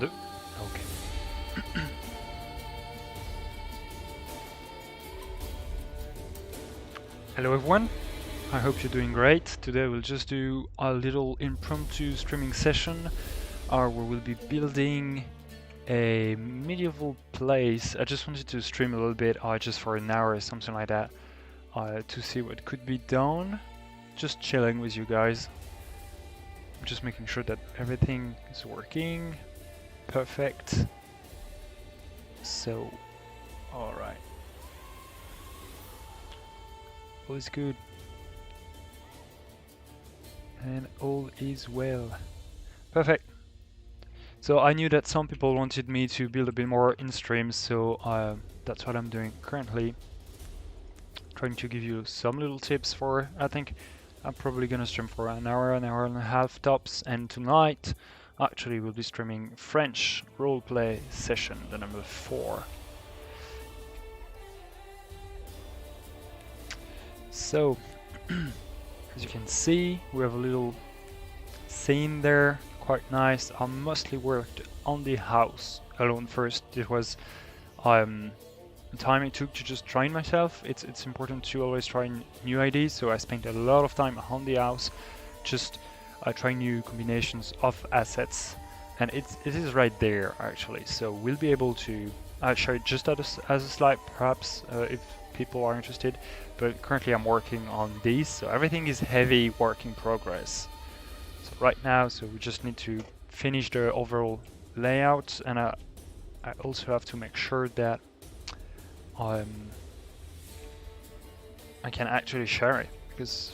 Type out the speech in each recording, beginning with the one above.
And okay. Hello everyone, I hope you're doing great. Today we'll just do a little impromptu streaming session where we'll be building a medieval place. I just wanted to stream a little bit, just for an hour or something like that, to see what could be done. Just chilling with you guys. I'm just making sure that everything is working. Perfect. So, alright. All is good. And all is well. Perfect. So I knew that some people wanted me to build a bit more in stream, so that's what I'm doing currently. Trying to give you some little tips for, I think I'm probably gonna stream for an hour and a half tops, and tonight actually we'll be streaming French roleplay session, the number 4. So, as you can see, we have a little scene there, quite nice. I mostly worked on the house alone first. It was the time it took to just train myself. It's important to always try new ideas, so I spent a lot of time on the house, just trying new combinations of assets, and it is right there actually. So we'll be able to show it just as a slide, perhaps, if people are interested. But currently I'm working on these, so everything is heavy work in progress. So right now, so we just need to finish the overall layout, and I also have to make sure that I can actually share it, because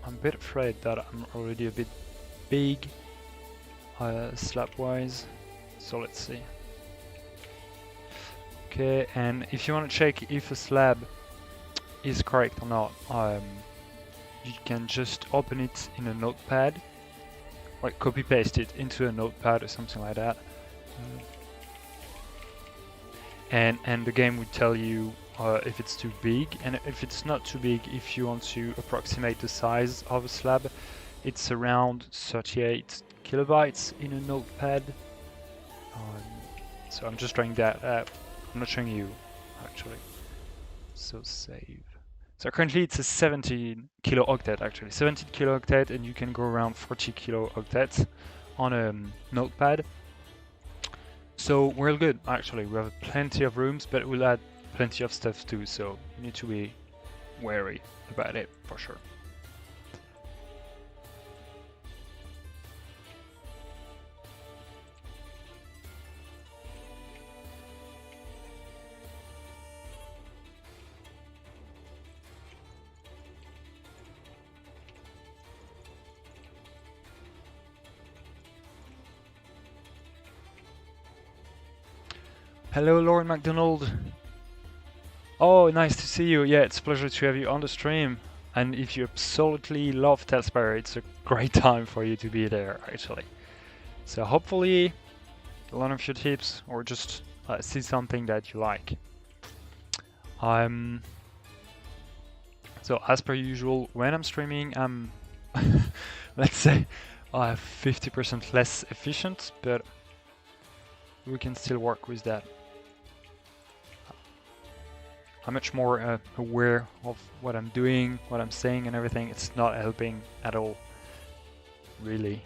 I'm a bit afraid that I'm already a bit big slab wise. So let's see. Okay, and if you want to check if a slab is correct or not, you can just open it in a notepad, or copy paste it into a notepad or something like that, and the game would tell you if it's too big, and if it's not too big, if you want to approximate the size of a slab, it's around 38 kilobytes in a notepad. So I'm just trying that out. I'm not showing you actually. So save. So currently it's a 17 kilo octet actually, 17 kilo octet, and you can go around 40 kilo octets on a notepad. So we're all good actually. We have plenty of rooms, but we'll add plenty of stuff too, so you need to be wary about it for sure. Hello, Lauren McDonald. Oh, nice to see you. Yeah, it's a pleasure to have you on the stream. And if you absolutely love TaleSpire, it's a great time for you to be there, actually. So hopefully, learn a few tips, or just see something that you like. So as per usual, when I'm streaming, I'm, let's say, 50% less efficient, but we can still work with that. I'm much more aware of what I'm doing, what I'm saying and everything. It's not helping at all, really.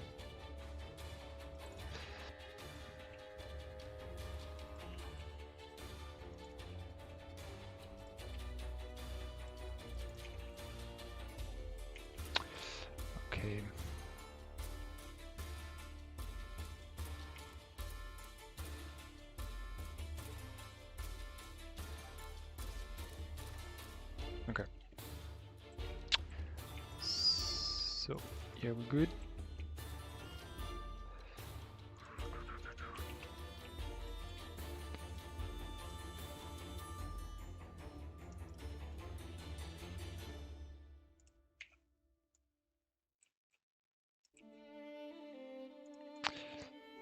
Okay. Okay. So, yeah, we're good.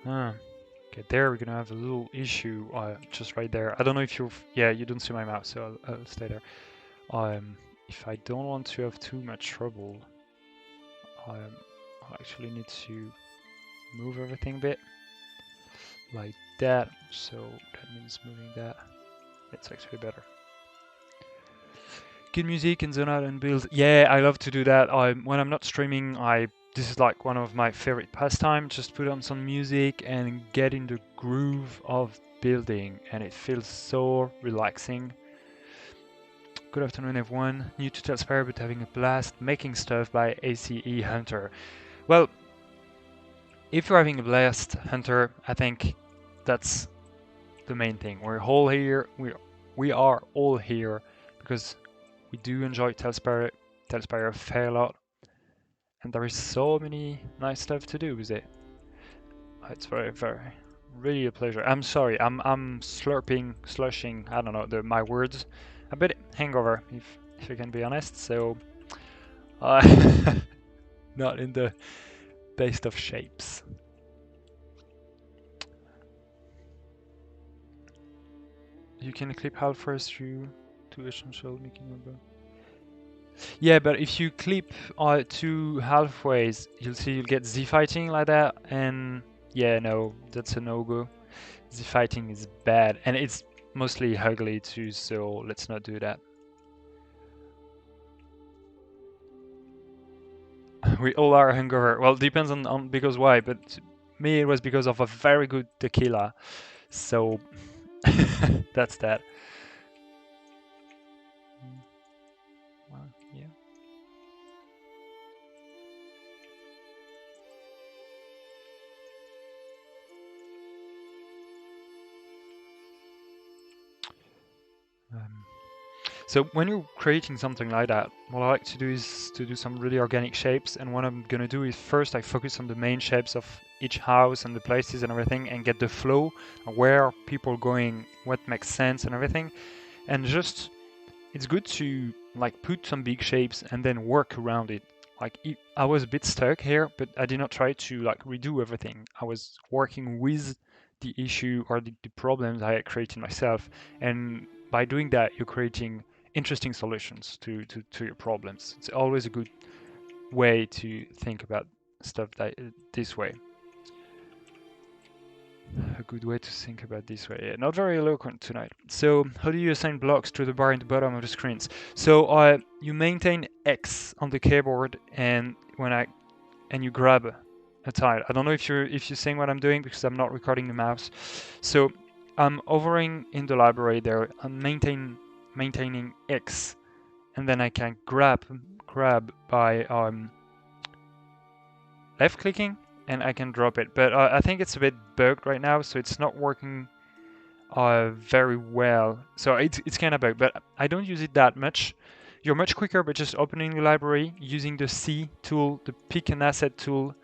Okay, there we're gonna have a little issue just right there. I don't know if yeah, you don't see my mouse, so I'll stay there. If I don't want to have too much trouble, I actually need to move everything a bit like that. So that means moving that. It's actually better. Good music and zone out and build. Yeah, I love to do that. When I'm not streaming, this is like one of my favorite pastime. Just put on some music and get in the groove of building, and it feels so relaxing. Good afternoon, everyone. New to TaleSpire, but having a blast making stuff by ACE Hunter. Well, if you're having a blast, Hunter, I think that's the main thing. We're all here. We are all here because we do enjoy TaleSpire a fair lot, and there is so many nice stuff to do with it. It's very, really a pleasure. I'm sorry, I'm slushing. I don't know my words. A bit hangover, if I can be honest. So, not in the best of shapes. You can clip halfway through to essential making number. Yeah, but if you clip two halfways, you'll get Z fighting like that, and yeah, no, that's a no-go. Z fighting is bad, and it's mostly ugly too, so let's not do that. We all are hungover. Well, depends on because why, but me it was because of a very good tequila, so that's that. Well, yeah. So when you're creating something like that, what I like to do is to do some really organic shapes, and what I'm gonna do is first I focus on the main shapes of each house and the places and everything, and get the flow, where people are going, what makes sense and everything, and just it's good to like put some big shapes and then work around it. Like I was a bit stuck here, but I did not try to like redo everything. I was working with the issue or the problems I had created myself, and by doing that, you're creating interesting solutions to your problems. It's always a good way to think about stuff this way. A good way to think about this way. Yeah, not very eloquent tonight. So how do you assign blocks to the bar in the bottom of the screens? So you maintain X on the keyboard, and you grab a tile. I don't know if you're seeing what I'm doing because I'm not recording the mouse. So I'm hovering in the library there. I'm maintaining X, and then I can grab by left clicking, and I can drop it. But I think it's a bit bugged right now, so it's not working very well. So it's kind of bugged, but I don't use it that much. You're much quicker by just opening the library, using the C tool, the pick an asset tool,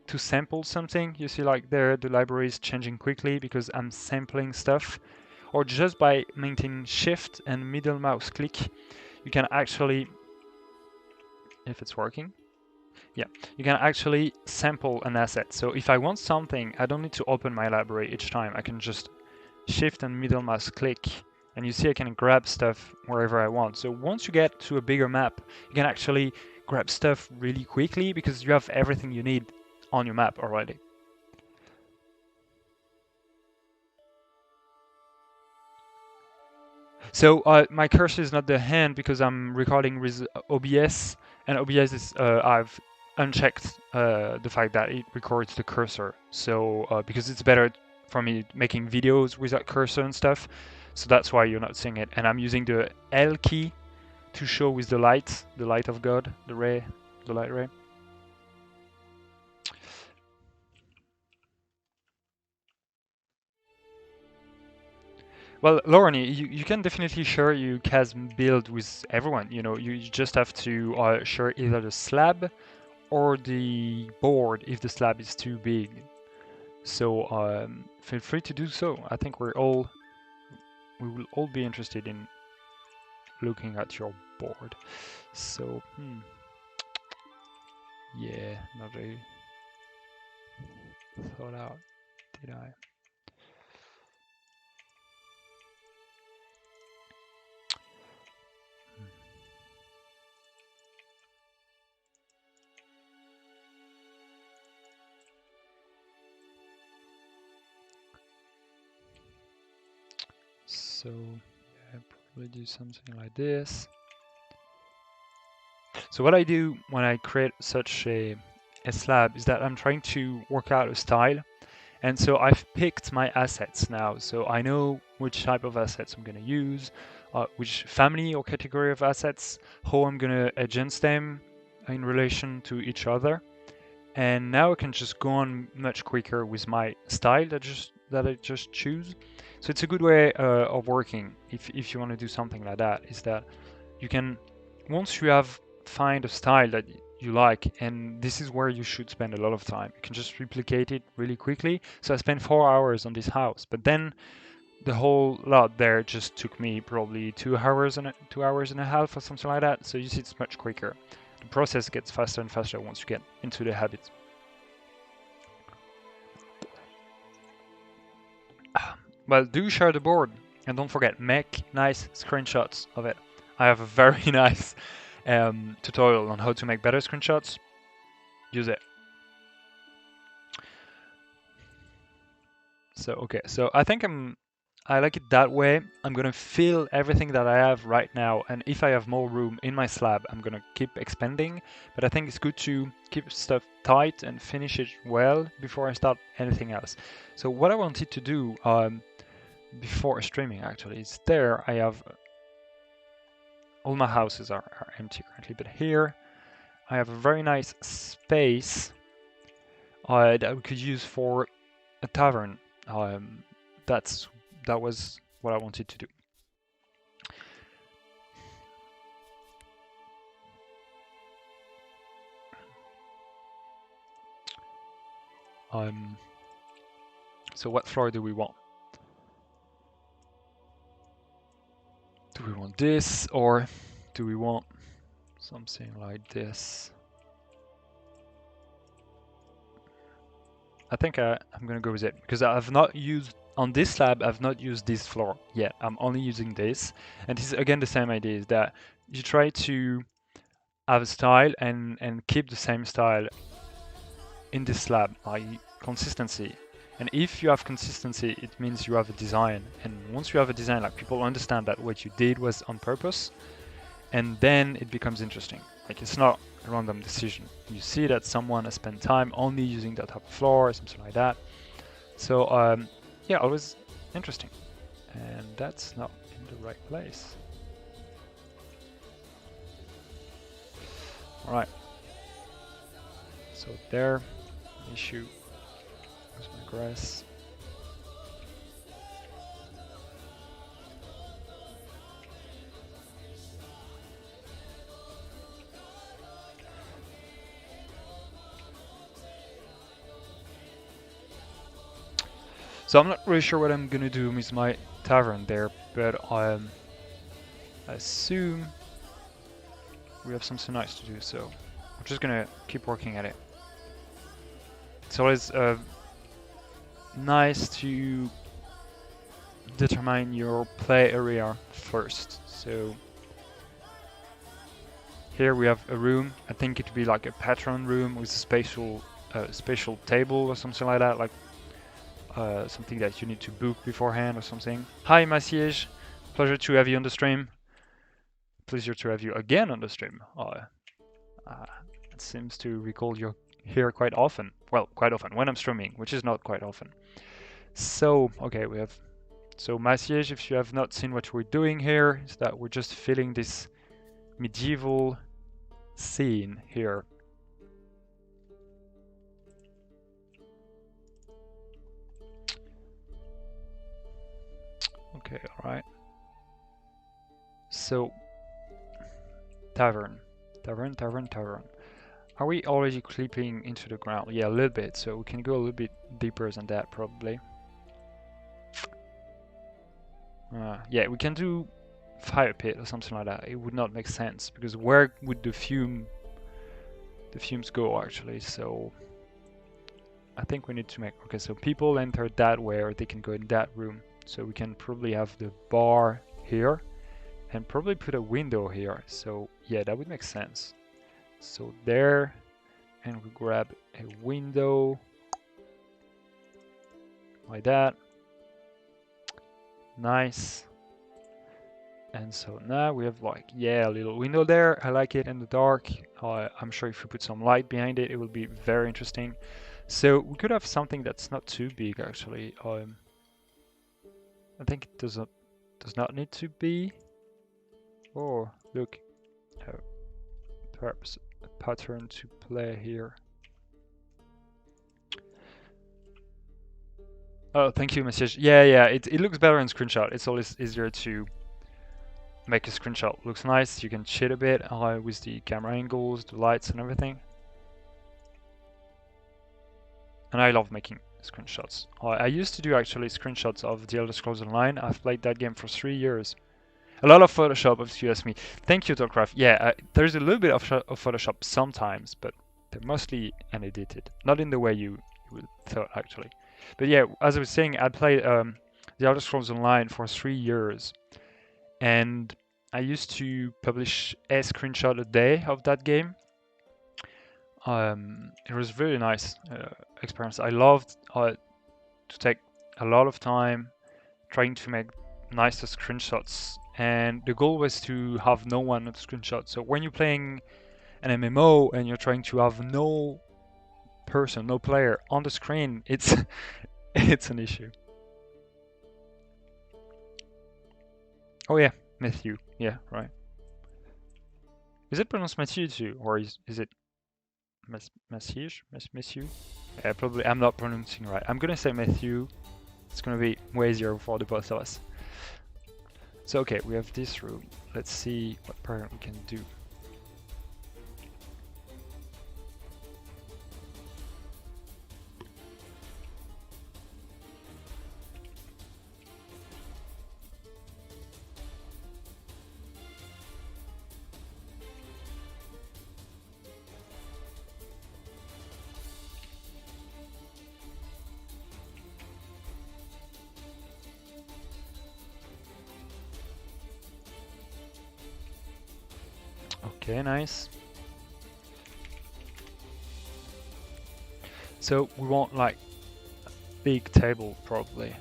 to sample something. You see like there the library is changing quickly because I'm sampling stuff. Or just by maintaining shift and middle mouse click, you can actually, if it's working, yeah, you can actually sample an asset. So if I want something, I don't need to open my library each time. I can just shift and middle mouse click, and you see I can grab stuff wherever I want. So once you get to a bigger map, you can actually grab stuff really quickly because you have everything you need on your map already. So my cursor is not the hand because I'm recording with OBS, and OBS is I've unchecked the fact that it records the cursor. So because it's better for me making videos without cursor and stuff, so that's why you're not seeing it. And I'm using the L key to show with the light of God, the light ray. Well, Lauren, you can definitely share your chasm build with everyone. You know, you just have to share either the slab or the board if the slab is too big. So feel free to do so. I think we will all be interested in looking at your board. So, yeah, not really thought out, did I? So yeah, probably do something like this. So what I do when I create such a slab is that I'm trying to work out a style. And so I've picked my assets now. So I know which type of assets I'm going to use, which family or category of assets, how I'm going to adjust them in relation to each other. And now I can just go on much quicker with my style that I just choose. So it's a good way of working if you want to do something like that, is that you can, once you have find a style that you like, and this is where you should spend a lot of time, you can just replicate it really quickly. So I spent 4 hours on this house, but then the whole lot there just took me probably 2 hours and 2 hours and a half or something like that. So you see, it's much quicker. The process gets faster and faster once you get into the habit. Well, do share the board, and don't forget, make nice screenshots of it. I have a very nice tutorial on how to make better screenshots. Use it. So okay, so I think I like it that way. I'm gonna fill everything that I have right now, and if I have more room in my slab, I'm gonna keep expanding. But I think it's good to keep stuff tight and finish it well before I start anything else. So what I wanted to do before streaming actually is there I have all my houses are empty currently, but here I have a very nice space that we could use for a tavern. That was what I wanted to do. So what floor do we want? Do we want this, or do we want something like this? I think I'm gonna go with it, because I've not used, on this slab, I've not used this floor yet. I'm only using this. And this is again the same idea, is that you try to have a style and keep the same style in this slab, i.e. consistency. And if you have consistency, it means you have a design. And once you have a design, like, people understand that what you did was on purpose, and then it becomes interesting. Like, it's not a random decision. You see that someone has spent time only using that type of floor or something like that. So yeah, always interesting. And that's not in the right place. All right. So there, issue. Where's my grass? So I'm not really sure what I'm gonna do with my tavern there, but I assume we have something nice to do, so I'm just gonna keep working at it. It's always nice to determine your play area first. So here we have a room. I think it would be like a patron room with a spatial table or something like that, like something that you need to book beforehand or something. Hi, Merci, pleasure to have you on the stream. Pleasure to have you again on the stream. It seems to recall you're here quite often. Well, quite often when I'm streaming, which is not quite often. So, okay, we have... So, Merci, if you have not seen what we're doing here, is that we're just filling this medieval scene here. Okay, alright. So, tavern. Are we already clipping into the ground? Yeah, a little bit, so we can go a little bit deeper than that, probably. Yeah, we can do fire pit or something like that. It would not make sense, because where would the fumes go, actually? So I think we need to make... Okay, so people enter that way, or they can go in that room. So we can probably have the bar here, and probably put a window here. So yeah, that would make sense. So there, and we grab a window like that. Nice. And so now we have like, yeah, a little window there. I like it in the dark. I'm sure if we put some light behind it, it will be very interesting. So we could have something that's not too big actually. I think it does not need to be. Oh, look, perhaps a pattern to play here. Oh, thank you, Merci. Yeah, it looks better in screenshot. It's always easier to make a screenshot. Looks nice. You can cheat a bit with the camera angles, the lights, and everything. And I love making screenshots. I used to do actually screenshots of The Elder Scrolls Online. I've played that game for 3 years. A lot of Photoshop, if you ask me. Thank you, Tallcraft. Yeah, there's a little bit of Photoshop sometimes, but they're mostly unedited. Not in the way you would thought, actually. But yeah, as I was saying, I played The Elder Scrolls Online for 3 years. And I used to publish a screenshot a day of that game. It was really nice experience. I loved to take a lot of time trying to make nicer screenshots, and the goal was to have no one on the screenshot. So when you're playing an MMO and you're trying to have no person, no player on the screen, it's it's an issue. Oh yeah, Matthew. Yeah, right. Is it pronounced Matthew too, or is it Matthew? Matthew? Yeah, probably. I'm not pronouncing right. I'm gonna say Matthew. It's gonna be way easier for the both of us. So okay, we have this room. Let's see what pattern we can do. Okay, nice. So we want like a big table probably.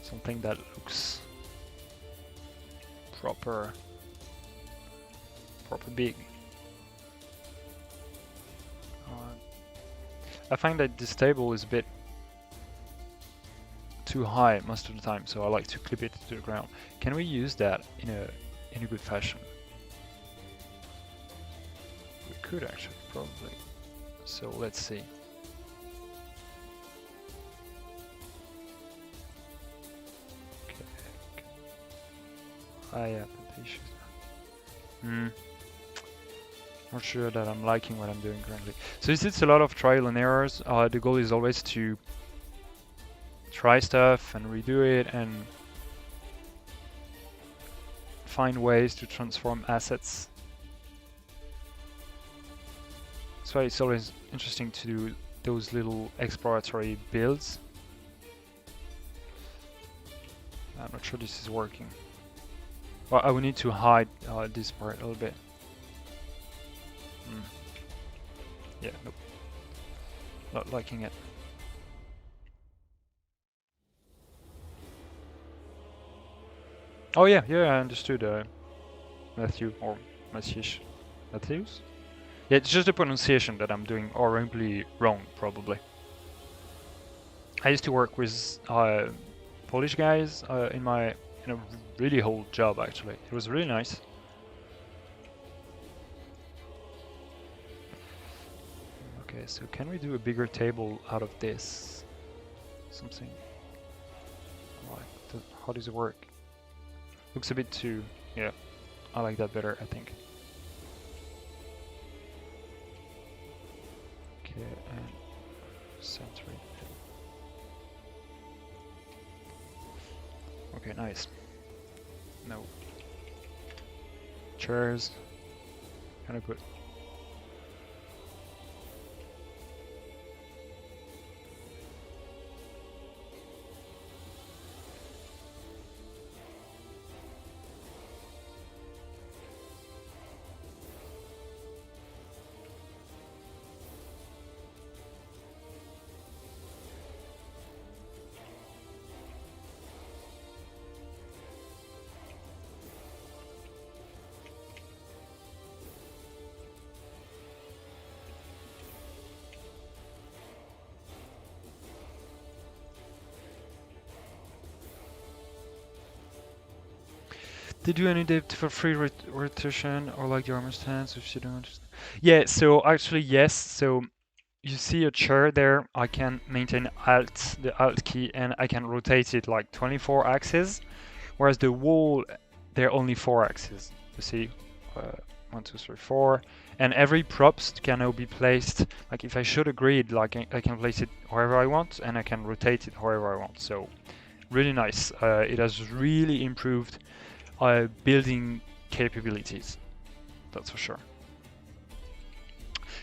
Something that looks proper big. I find that this table is a bit too high most of the time, so I like to clip it to the ground. Can we use that in a good fashion? We could actually, probably. So let's see. Okay. Not sure that I'm liking what I'm doing currently. So it's a lot of trial and errors. The goal is always to try stuff and redo it and find ways to transform assets. That's why it's always interesting to do those little exploratory builds. I'm not sure this is working. Well, I will need to hide this part a little bit. Yeah, nope. Not liking it. Oh yeah, I understood Matthew or Matthews. Matthews? Yeah, it's just the pronunciation that I'm doing horribly wrong, probably. I used to work with Polish guys in a really old job actually. It was really nice. Okay, so can we do a bigger table out of this? Something like how does it work? Looks a bit too, yeah, I like that better, I think. Okay, and center it. Okay, nice. No. Chairs. Can I put? Did you any depth for free rotation or like the armor stance if you don't understand? Yeah, so actually yes. So you see a chair there, I can maintain Alt, the Alt key, and I can rotate it like 24 axes, whereas the wall, there are only 4 axes. You see, 1, 2, 3, 4, and every props can now be placed, like if I shoot a grid, like I can place it wherever I want, and I can rotate it wherever I want. So really nice. It has really improved building capabilities, that's for sure.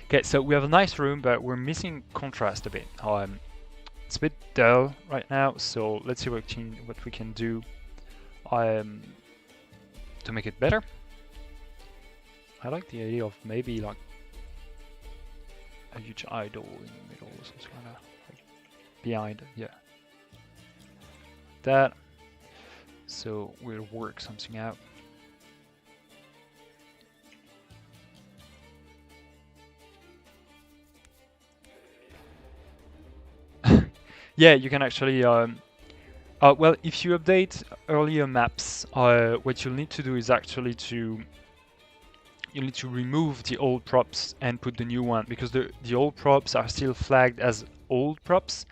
Okay, so we have a nice room, but we're missing contrast a bit. It's a bit dull right now, so let's see what we can do to make it better. I like the idea of maybe like a huge idol in the middle or something like that. Like behind, yeah. That. So we'll work something out. Yeah, you can actually well, if you update earlier maps, what you'll need to do is actually you need to remove the old props and put the new one, because the old props are still flagged as old props,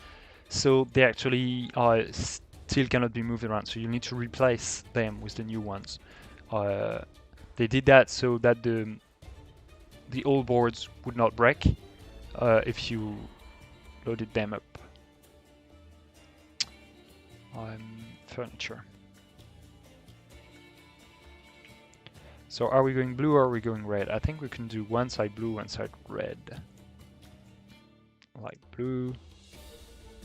so they actually still cannot be moved around. So you need to replace them with the new ones. They did that so that the old boards would not break if you loaded them up. Furniture. So are we going blue or are we going red? I think we can do one side blue, one side red. Like blue,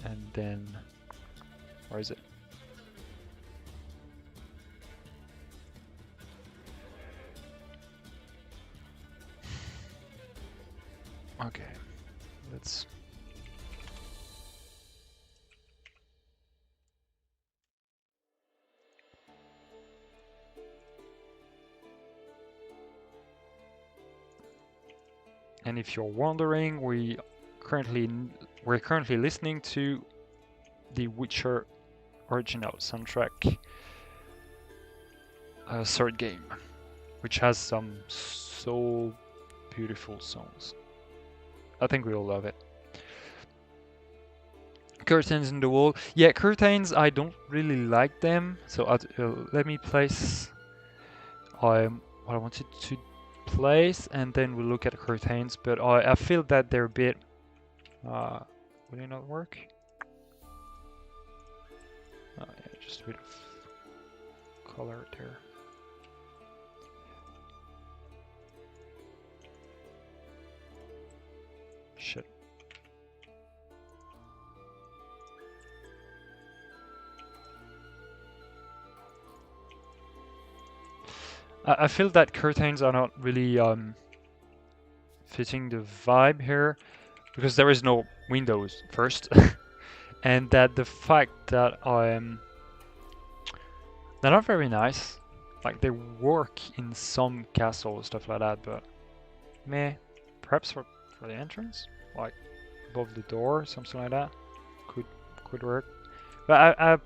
and then, where is it? Okay, let's. And if you're wondering, we're currently listening to the Witcher original soundtrack, third game, which has some so beautiful songs. I think we all love it. Curtains in the wall. Yeah, curtains, I don't really like them. So let me place what I wanted to place, and then we'll look at curtains. But I feel that they're a bit. Will it not work? Yeah, just a bit of color there. Shit. I feel that curtains are not really fitting the vibe here, because there is no windows first, and that the fact that they're not very nice. Like they work in some castles, stuff like that, but meh. Perhaps for the entrance, like above the door, something like that, could work. But I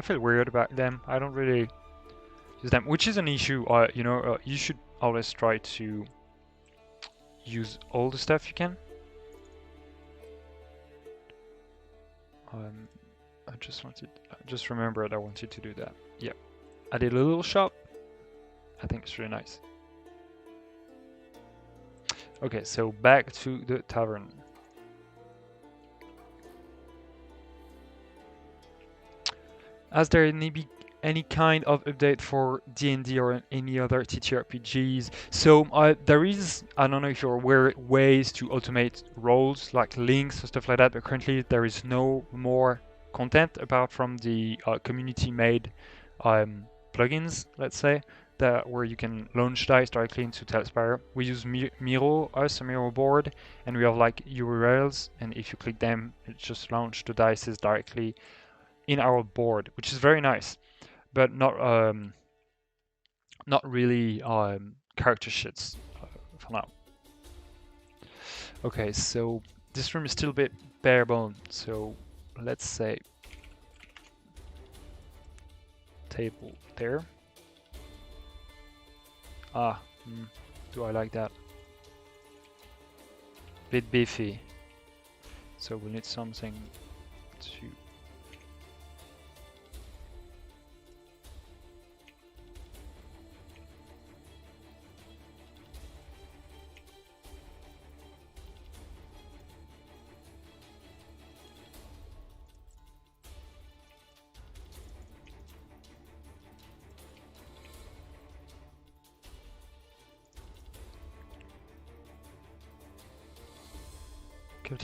feel weird about them. I don't really use them, which is an issue. You know, you should always try to use all the stuff you can. I just remembered I wanted to do that. Yeah, I did a little shop. I think it's really nice. Okay, so back to the tavern. Has there any kind of update for D&D or any other TTRPGs? So there is, I don't know if you're aware, ways to automate roles like links or stuff like that, but currently there is no more content apart from the community-made plugins, let's say, where you can launch dice directly into TaleSpire. We use Miro, a Miro board, and we have like URLs, and if you click them, it just launches the dice directly in our board, which is very nice, but not really character sheets for now. Okay, so this room is still a bit bare bone, so let's say table there. Ah, do I like that? Bit beefy. So we need something to...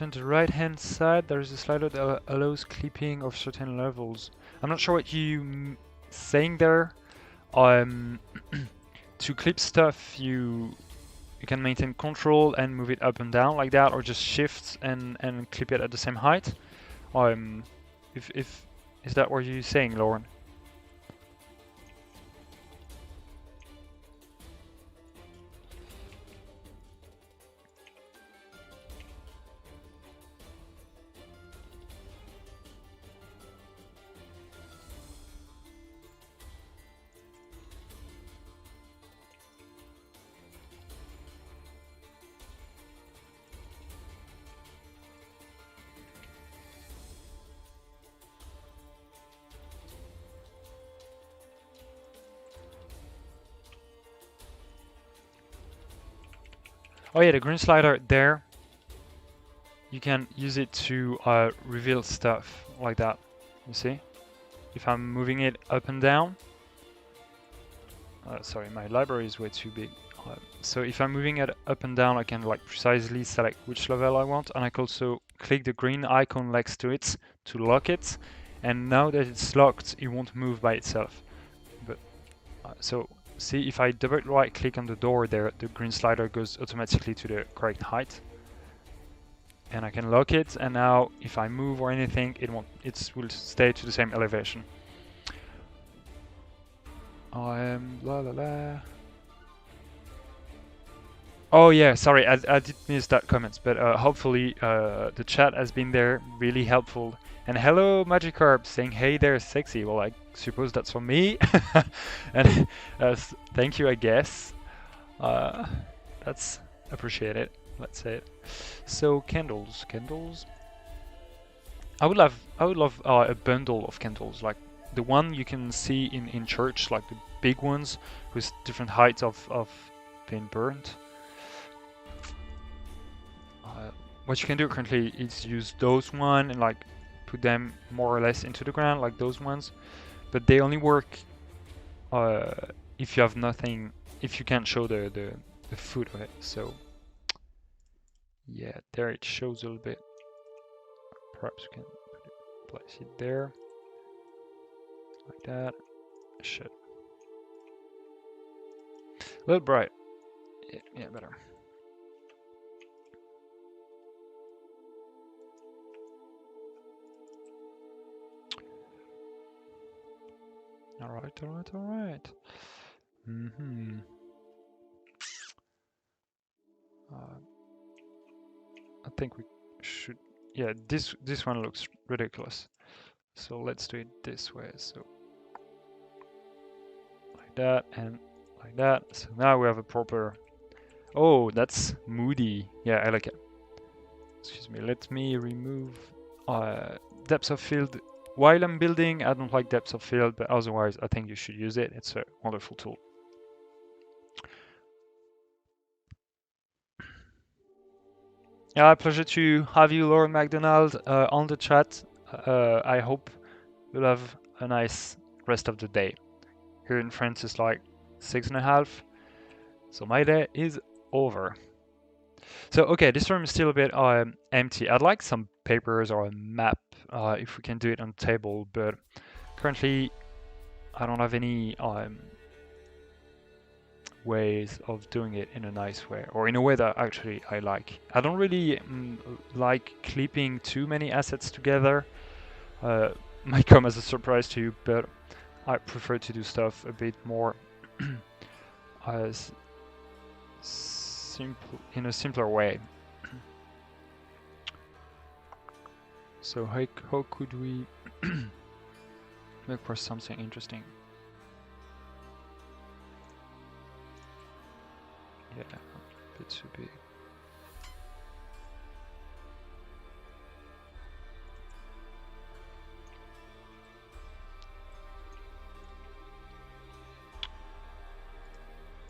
On the right hand side there is a slider that allows clipping of certain levels. I'm not sure what you saying there. To clip stuff you can maintain control and move it up and down like that, or just shift and clip it at the same height. If is that what you're saying, Lauren? Oh yeah, the green slider there, you can use it to reveal stuff like that. You see? If I'm moving it up and down, sorry, my library is way too big. So if I'm moving it up and down, I can like precisely select which level I want, and I can also click the green icon next to it to lock it. And now that it's locked, it won't move by itself. But so see, if I double right click on the door there, the green slider goes automatically to the correct height. And I can lock it, and now if I move or anything, it will stay to the same elevation. La la la. Oh yeah, sorry, I did miss that comment, but hopefully the chat has been there, really helpful. And hello, Magikarp, saying hey there, sexy. Well, I suppose that's for me. And thank you, I guess. That's appreciated. Let's say it. So candles. I would love a bundle of candles, like the one you can see in church, like the big ones with different heights of being burnt. What you can do currently is use those one and like put them more or less into the ground, like those ones, but they only work if you have nothing, if you can't show the foot of it. So yeah, there it shows a little bit. Perhaps we can place it there, like that. Shit. A little bright. Yeah, better. Alright. I think we should, yeah, this one looks ridiculous. So let's do it this way. So like that and like that. So now we have a proper, oh, that's moody. Yeah, I like it. Excuse me, let me remove depth of field. While I'm building, I don't like depth of field, but otherwise I think you should use it. It's a wonderful tool. Yeah, pleasure to have you, Lauren McDonald, on the chat. I hope you'll have a nice rest of the day. Here in France it's like 6:30, so my day is over. So okay, this room is still a bit empty. I'd like some papers or a map if we can do it on the table, but currently I don't have any ways of doing it in a nice way, or in a way that actually I like. I don't really like clipping too many assets together. Might come as a surprise to you, but I prefer to do stuff a bit more as simple, in a simpler way. So how could we make for something interesting? Yeah, a bit too big.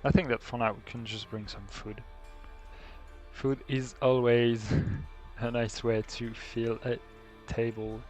I think that for now we can just bring some food. Food is always a nice way to fill a table.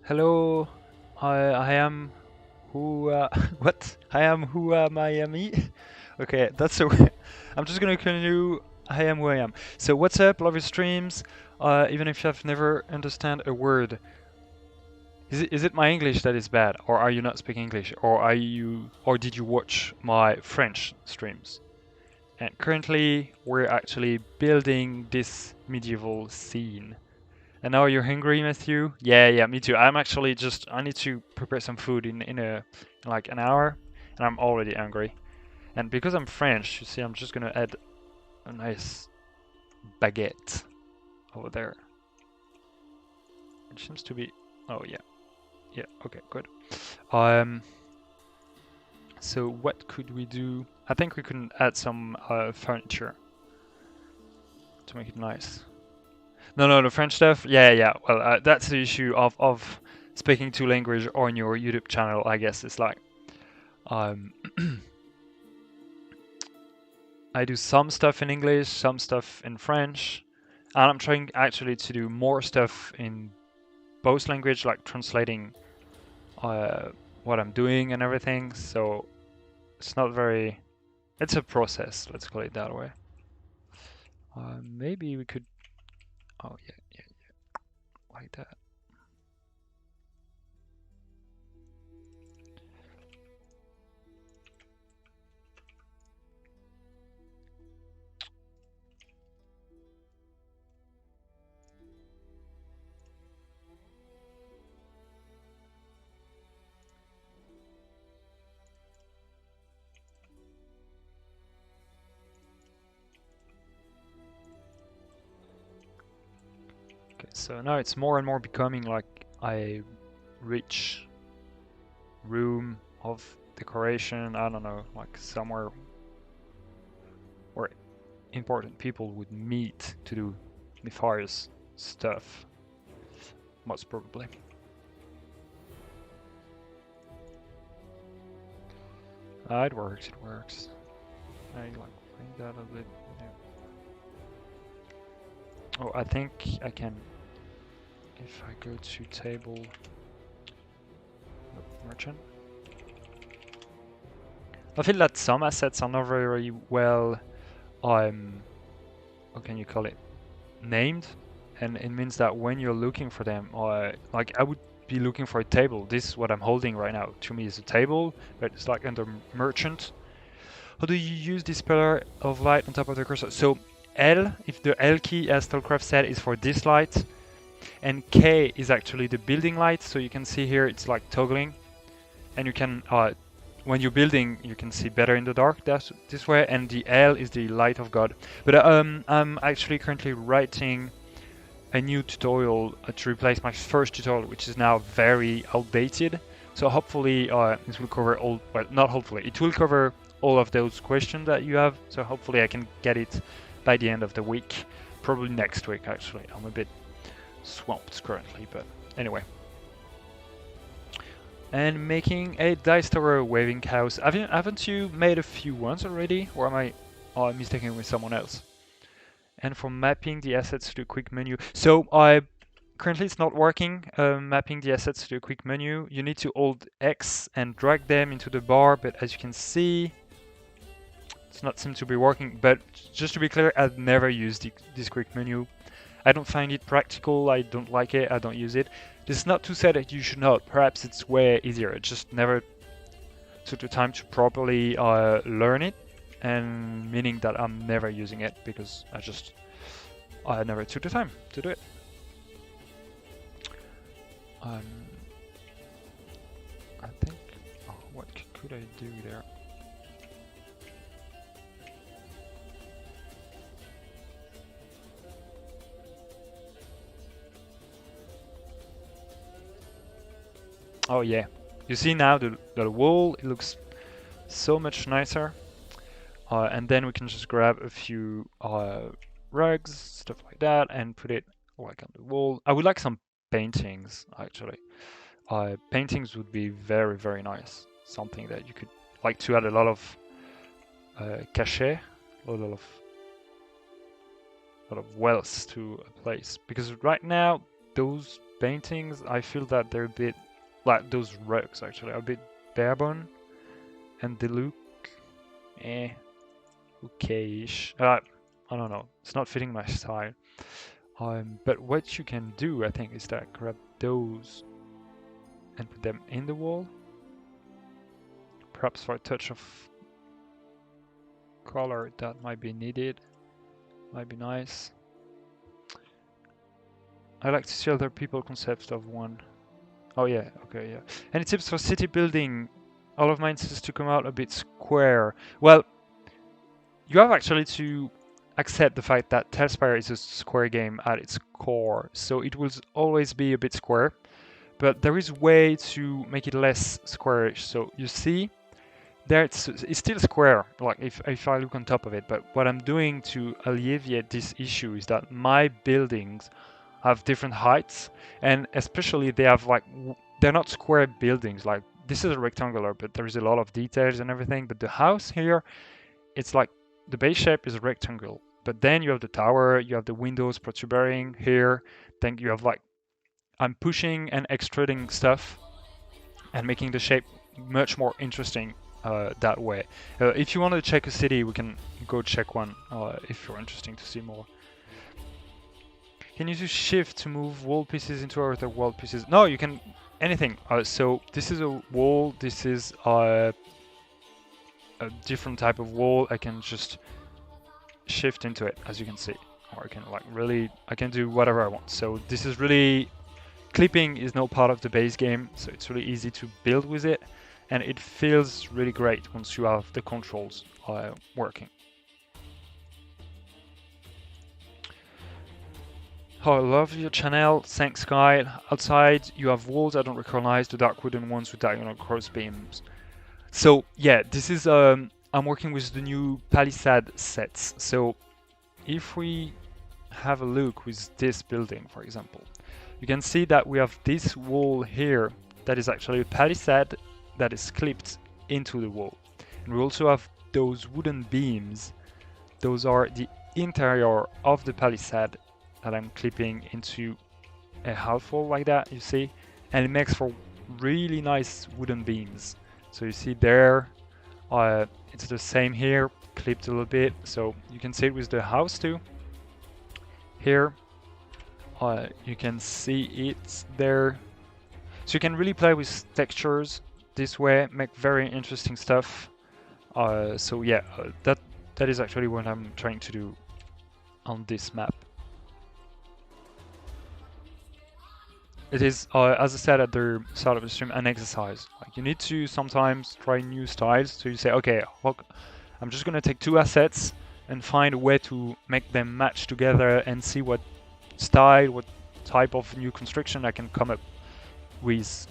Hello, I am who what? I am who I am. Okay, that's so. I'm just gonna continue. I am who I am. So what's up, love your streams? Even if you've never understand a word, is it my English that is bad, or are you not speaking English, or did you watch my French streams? And currently, we're actually building this medieval scene. And now you're hungry, Matthew? Yeah, me too. I'm actually I need to prepare some food in like an hour, and I'm already hungry. And because I'm French, you see, I'm just gonna add a nice baguette over there. It seems to be, oh yeah, okay, good. So what could we do? I think we can add some furniture to make it nice. No, the French stuff. Yeah. Well, that's the issue of speaking two language on your YouTube channel. I guess it's like, I do some stuff in English, some stuff in French, and I'm trying actually to do more stuff in both language, like translating what I'm doing and everything. So it's not very. It's a process. Let's call it that way. Maybe we could. Oh yeah, like that. Okay, so now it's more and more becoming like a rich room of decoration. I don't know, like somewhere where important people would meet to do nefarious stuff, most probably. It works. I like bring that a bit. Yeah. Oh, I think I can. If I go to table, merchant. I feel that some assets are not very well, how can you call it, named, and it means that when you're looking for them, like I would be looking for a table. This is what I'm holding right now. To me, is a table, but it's like under merchant. How do you use this pillar of light on top of the cursor? So L, if the L key, as Stalcraft said, is for this light, and K is actually the building light. So you can see here it's like toggling, and you can when you're building you can see better in the dark. That's this way, and the L is the light of God. But I'm actually currently writing a new tutorial to replace my first tutorial, which is now very outdated. So hopefully this will cover all, well, not hopefully, it will cover all of those questions that you have. So hopefully I can get it by the end of the week, probably next week actually. I'm a bit swamped currently, but anyway. and making a dice tower waving house. Haven't you made a few ones already, or am I mistaken with someone else? And for mapping the assets to the quick menu. So currently it's not working, mapping the assets to the quick menu. You need to hold X and drag them into the bar, but as you can see, it's not seem to be working. But just to be clear, I've never used this quick menu. I don't find it practical, I don't like it, I don't use it. This is not to say that you should not, perhaps it's way easier. I just never took the time to properly learn it, and meaning that I'm never using it because I never took the time to do it. I think, what could I do there? Oh yeah, you see now the wall, it looks so much nicer. And then we can just grab a few rugs, stuff like that, and put it like on the wall. I would like some paintings, actually. Paintings would be very, very nice. Something that you could like to add a lot of cachet, a lot of wealth to a place. Because right now, those paintings, I feel that they're a bit, like those rugs actually, are a bit bare-bone, and they look, okay-ish. I don't know, it's not fitting my style. But what you can do, I think, is that grab those and put them in the wall. Perhaps for a touch of color that might be needed. Might be nice. I like to see other people concepts of one. Oh yeah, okay, yeah. Any tips for city building? All of mine seems to come out a bit square. Well, you have actually to accept the fact that TaleSpire is a square game at its core, so it will always be a bit square, but there is a way to make it less squarish. So you see, there it's still square, like if I look on top of it, but what I'm doing to alleviate this issue is that my buildings have different heights, and especially they have like, they're not square buildings, like this is a rectangular, but there is a lot of details and everything, but the house here, it's like the base shape is a rectangle, but then you have the tower, you have the windows protruding here, then you have like, I'm pushing and extruding stuff and making the shape much more interesting that way. If you want to check a city, we can go check one if you're interested to see more. Can you use shift to move wall pieces into other wall pieces? No, you can anything. So this is a wall, this is a different type of wall. I can just shift into it, as you can see, or I can like really, I can do whatever I want. So this is really, clipping is no part of the base game, so it's really easy to build with it, and it feels really great once you have the controls working. Oh, I love your channel, thanks Kyle. Outside you have walls I don't recognize, the dark wooden ones with diagonal cross beams. So yeah, this is I'm working with the new palisade sets. So if we have a look with this building, for example, you can see that we have this wall here that is actually a palisade that is clipped into the wall. And we also have those wooden beams. Those are the interior of the palisade that I'm clipping into a half wall like that, you see? And it makes for really nice wooden beams. So you see there, it's the same here, clipped a little bit. So you can see it with the house too. Here, you can see it there. So you can really play with textures this way, make very interesting stuff. So yeah, that is actually what I'm trying to do on this map. It is, as I said at the start of the stream, an exercise. Like you need to sometimes try new styles. So you say, okay, look, I'm just gonna take two assets and find a way to make them match together and see what style, what type of new construction I can come up with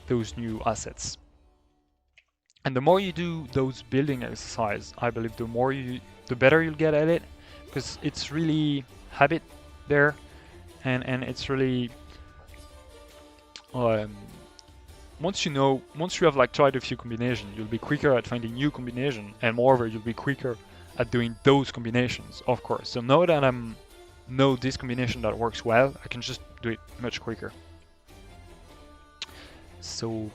those new assets. And the more you do those building exercise, I believe the better you'll get at it, because it's really habit there, and it's really once you have like tried a few combinations, you'll be quicker at finding new combination, and moreover, you'll be quicker at doing those combinations, of course. So now that I'm know this combination that works well, I can just do it much quicker. So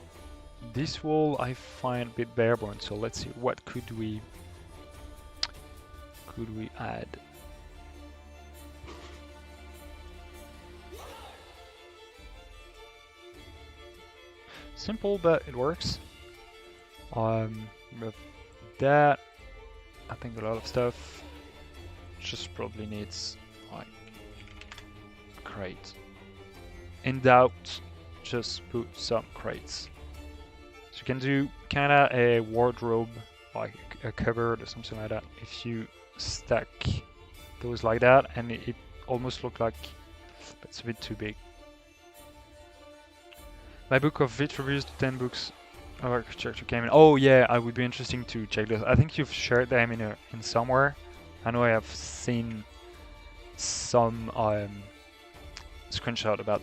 this wall I find a bit bare-bones. So let's see, what could we add? Simple, but it works. With that, I think a lot of stuff just probably needs like a crate. In doubt, just put some crates. So you can do kind of a wardrobe, like a cupboard or something like that. If you stack those like that, and it almost looks like it's a bit too big. My book of Vit reviews, 10 books of architecture came in. Oh yeah, I would be interesting to check this. I think you've shared them in somewhere. I know I have seen some screenshot about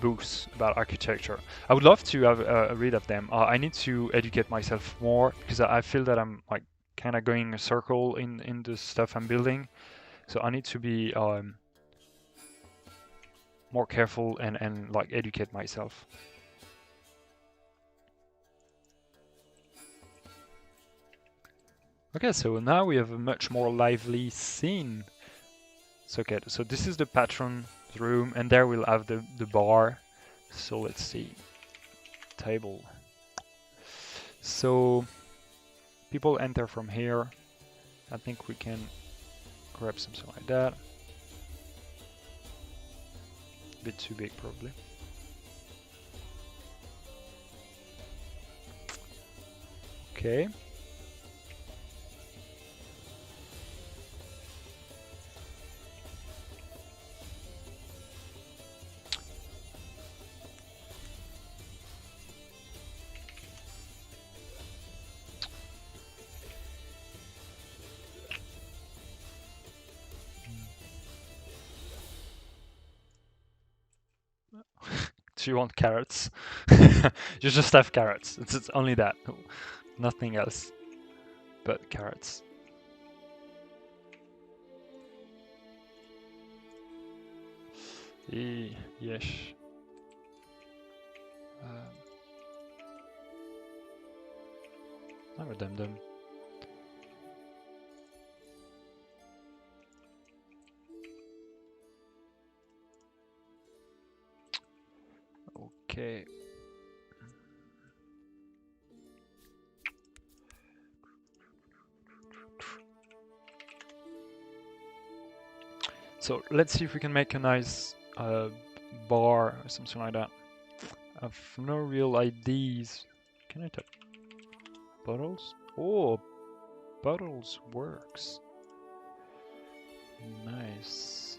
books about architecture. I would love to have a read of them. I need to educate myself more because I feel that I'm like kind of going in a circle in the stuff I'm building. So I need to be more careful and like educate myself. Okay, so now we have a much more lively scene. So okay, so this is the patron's room, and there we'll have the bar. So let's see, table. So people enter from here. I think we can grab something like that. A bit too big probably. Okay. Do you want carrots? You just have carrots. It's only that. Nothing else but carrots. Yes. I'm a dum-dum. Okay. So let's see if we can make a nice bar or something like that. I've no real ideas. Can I touch bottles? Oh, bottles works. Nice.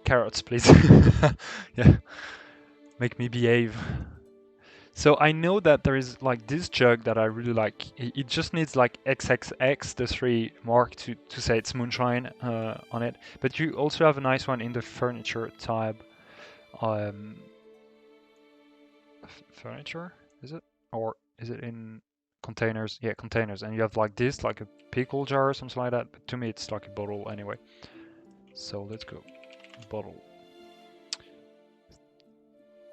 Carrots, please. Yeah, make me behave. So I know that there is like this jug that I really like. It just needs like XXX, the 3 mark to say it's moonshine on it. But you also have a nice one in the furniture tab. Furniture, is it? Or is it in containers? Yeah, containers. And you have like this, like a pickle jar or something like that. But to me, it's like a bottle anyway. So let's go. Bottle.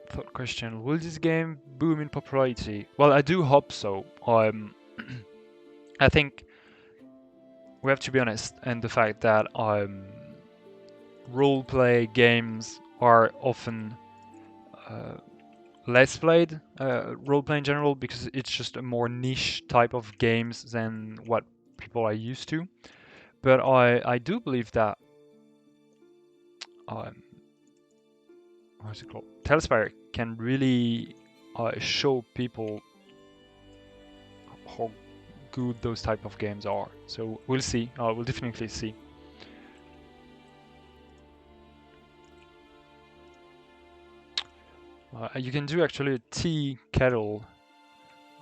Third question: will this game boom in popularity? Well, I do hope so. I think we have to be honest, and the fact that role-play games are often less played, role-play in general, because it's just a more niche type of games than what people are used to. But I do believe that what's it called? TaleSpire can really show people how good those type of games are. So we'll see. We'll definitely see. You can do actually a tea kettle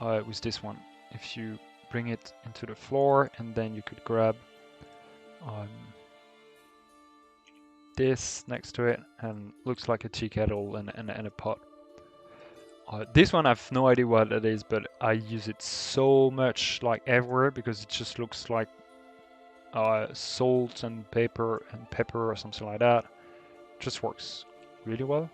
with this one. If you bring it into the floor, and then you could grab this next to it, and looks like a tea kettle and a pot. This one I have no idea what it is, but I use it so much, like everywhere, because it just looks like salt and pepper or something like that. Just works really well.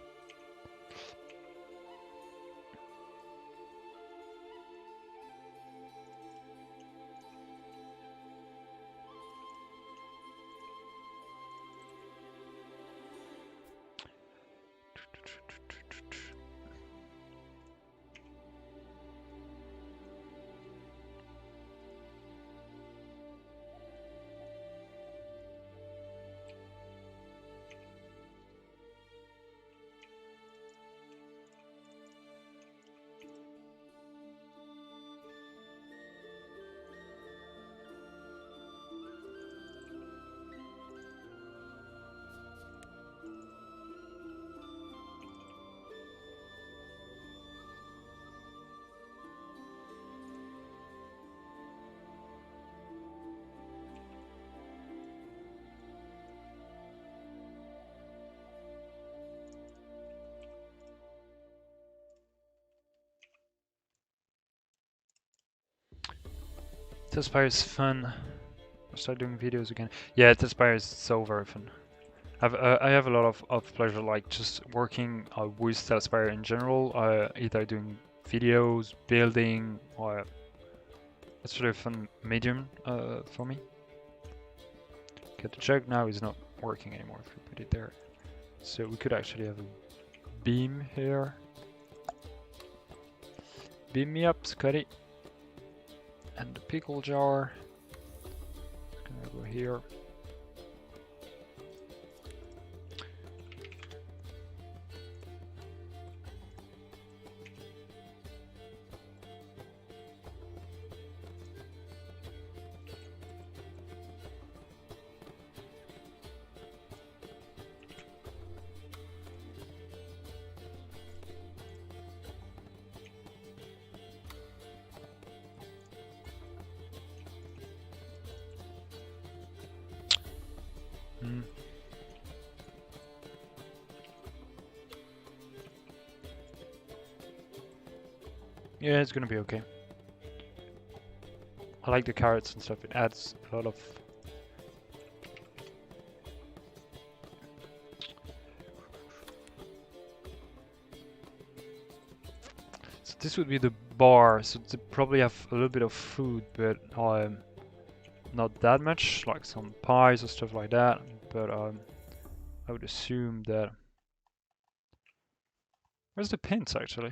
TaleSpire is fun. I'll start doing videos again. Yeah, TaleSpire is so very fun. I have a lot of pleasure, like just working with TaleSpire in general, either doing videos, building, or it's really a fun medium for me. Okay, the jug now is not working anymore if we put it there. So we could actually have a beam here. Beam me up, Scotty. And the pickle jar. It's gonna go here. Yeah, it's gonna be okay. I like the carrots and stuff. It adds a lot of... So this would be the bar, so they probably have a little bit of food, but not that much, like some pies or stuff like that, but I would assume that... Where's the pins, actually?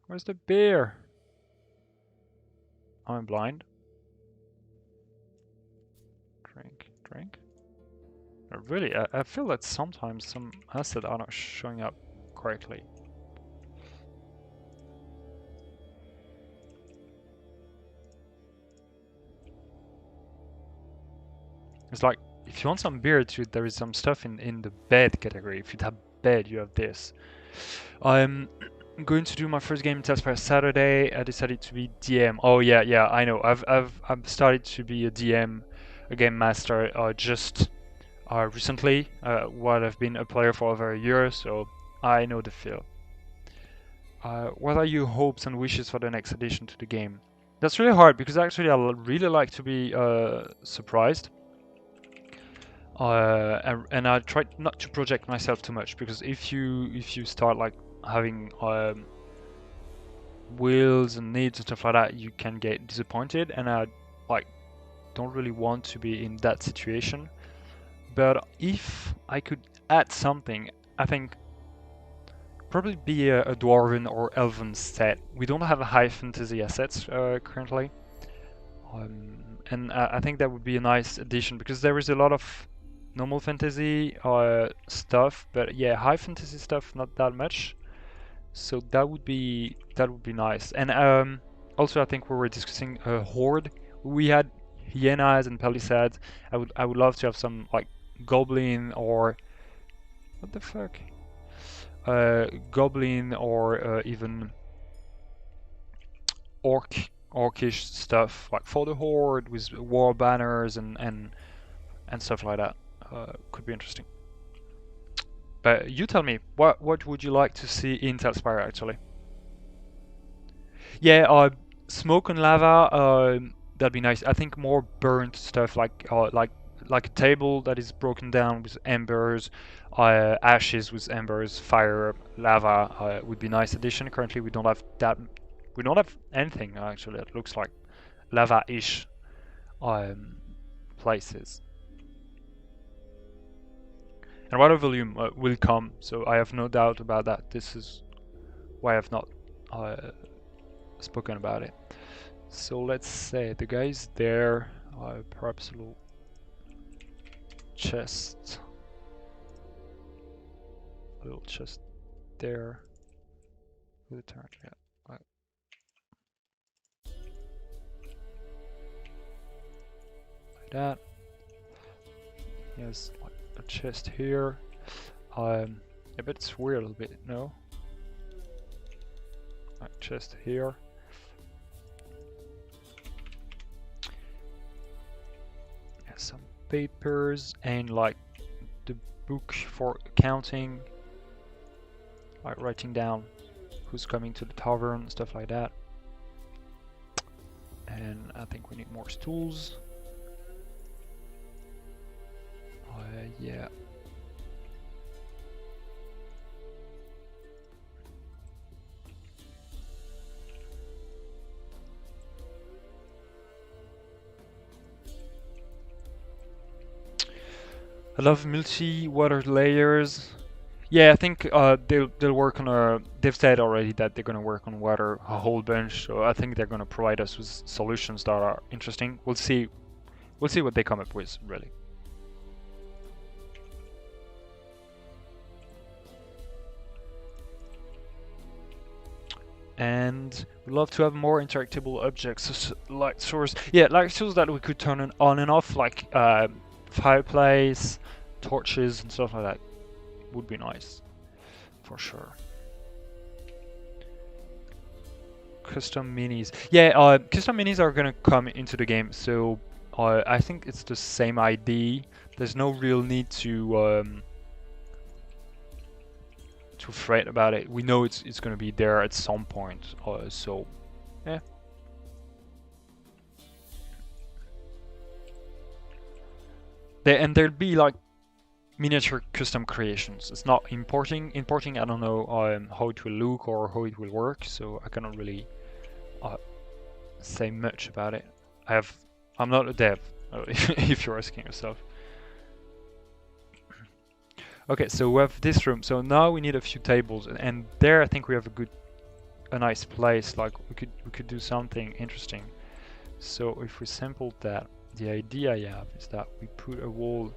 Where's the beer? I'm blind. Drink. Really, I feel that sometimes some assets are not showing up correctly. It's like, if you want some beer too, there is some stuff in the bed category. If you have bed, you have this. I'm going to do my first game in TaleSpire Saturday. I decided to be DM. Oh yeah, I know. I've started to be a DM, a game master, just recently. While I've been a player for over a year, so I know the feel. What are your hopes and wishes for the next addition to the game? That's really hard because actually I really like to be surprised. And I try not to project myself too much, because if you start like having wills and needs and stuff like that, you can get disappointed, and I like don't really want to be in that situation. But if I could add something, I think probably be a dwarven or elven set. We don't have a high fantasy assets currently, and I think that would be a nice addition, because there is a lot of normal fantasy stuff, but yeah, high fantasy stuff not that much. So that would be nice. And also I think we were discussing a horde. We had hyenas and palisades. I would love to have some like goblin or what the fuck, goblin or even orcish stuff, like for the horde with war banners and stuff like that. Could be interesting. But you tell me, what would you like to see in TaleSpire actually? Yeah, smoke and lava. That'd be nice. I think more burnt stuff like a table that is broken down with embers, ashes with embers, fire, lava would be nice addition. Currently, we don't have that. We don't have anything actually that looks like lava-ish places. And water volume will come, so I have no doubt about that. This is why I've not spoken about it. So let's say the guy's there, perhaps a little chest there with a turret. Yeah, right. Like that. Yes, like a chest here. Yeah, but it's weird a little bit, no? Like chest here. Yeah, some papers and like the book for counting, like writing down who's coming to the tavern, stuff like that. And I think we need more stools. Yeah. I love multi-water layers. Yeah, I think they'll work on a. They've said already that they're gonna work on water a whole bunch. So I think they're gonna provide us with solutions that are interesting. We'll see. We'll see what they come up with, really. And we'd love to have more interactable objects, light source. Yeah, light source that we could turn on and off, like fireplace, torches, and stuff like that. Would be nice, for sure. Custom minis. Yeah, custom minis are gonna come into the game, so I think it's the same idea. There's no real need to fret about it. We know it's gonna be there at some point, so yeah. And there'll be like miniature custom creations. It's not importing. Importing, I don't know how it will look or how it will work, so I cannot really say much about it. I'm not a dev, if you're asking yourself. Okay, so we have this room. So now we need a few tables, and there I think we have a nice place. Like we could do something interesting. So if we sample that, the idea I have is that we put a wall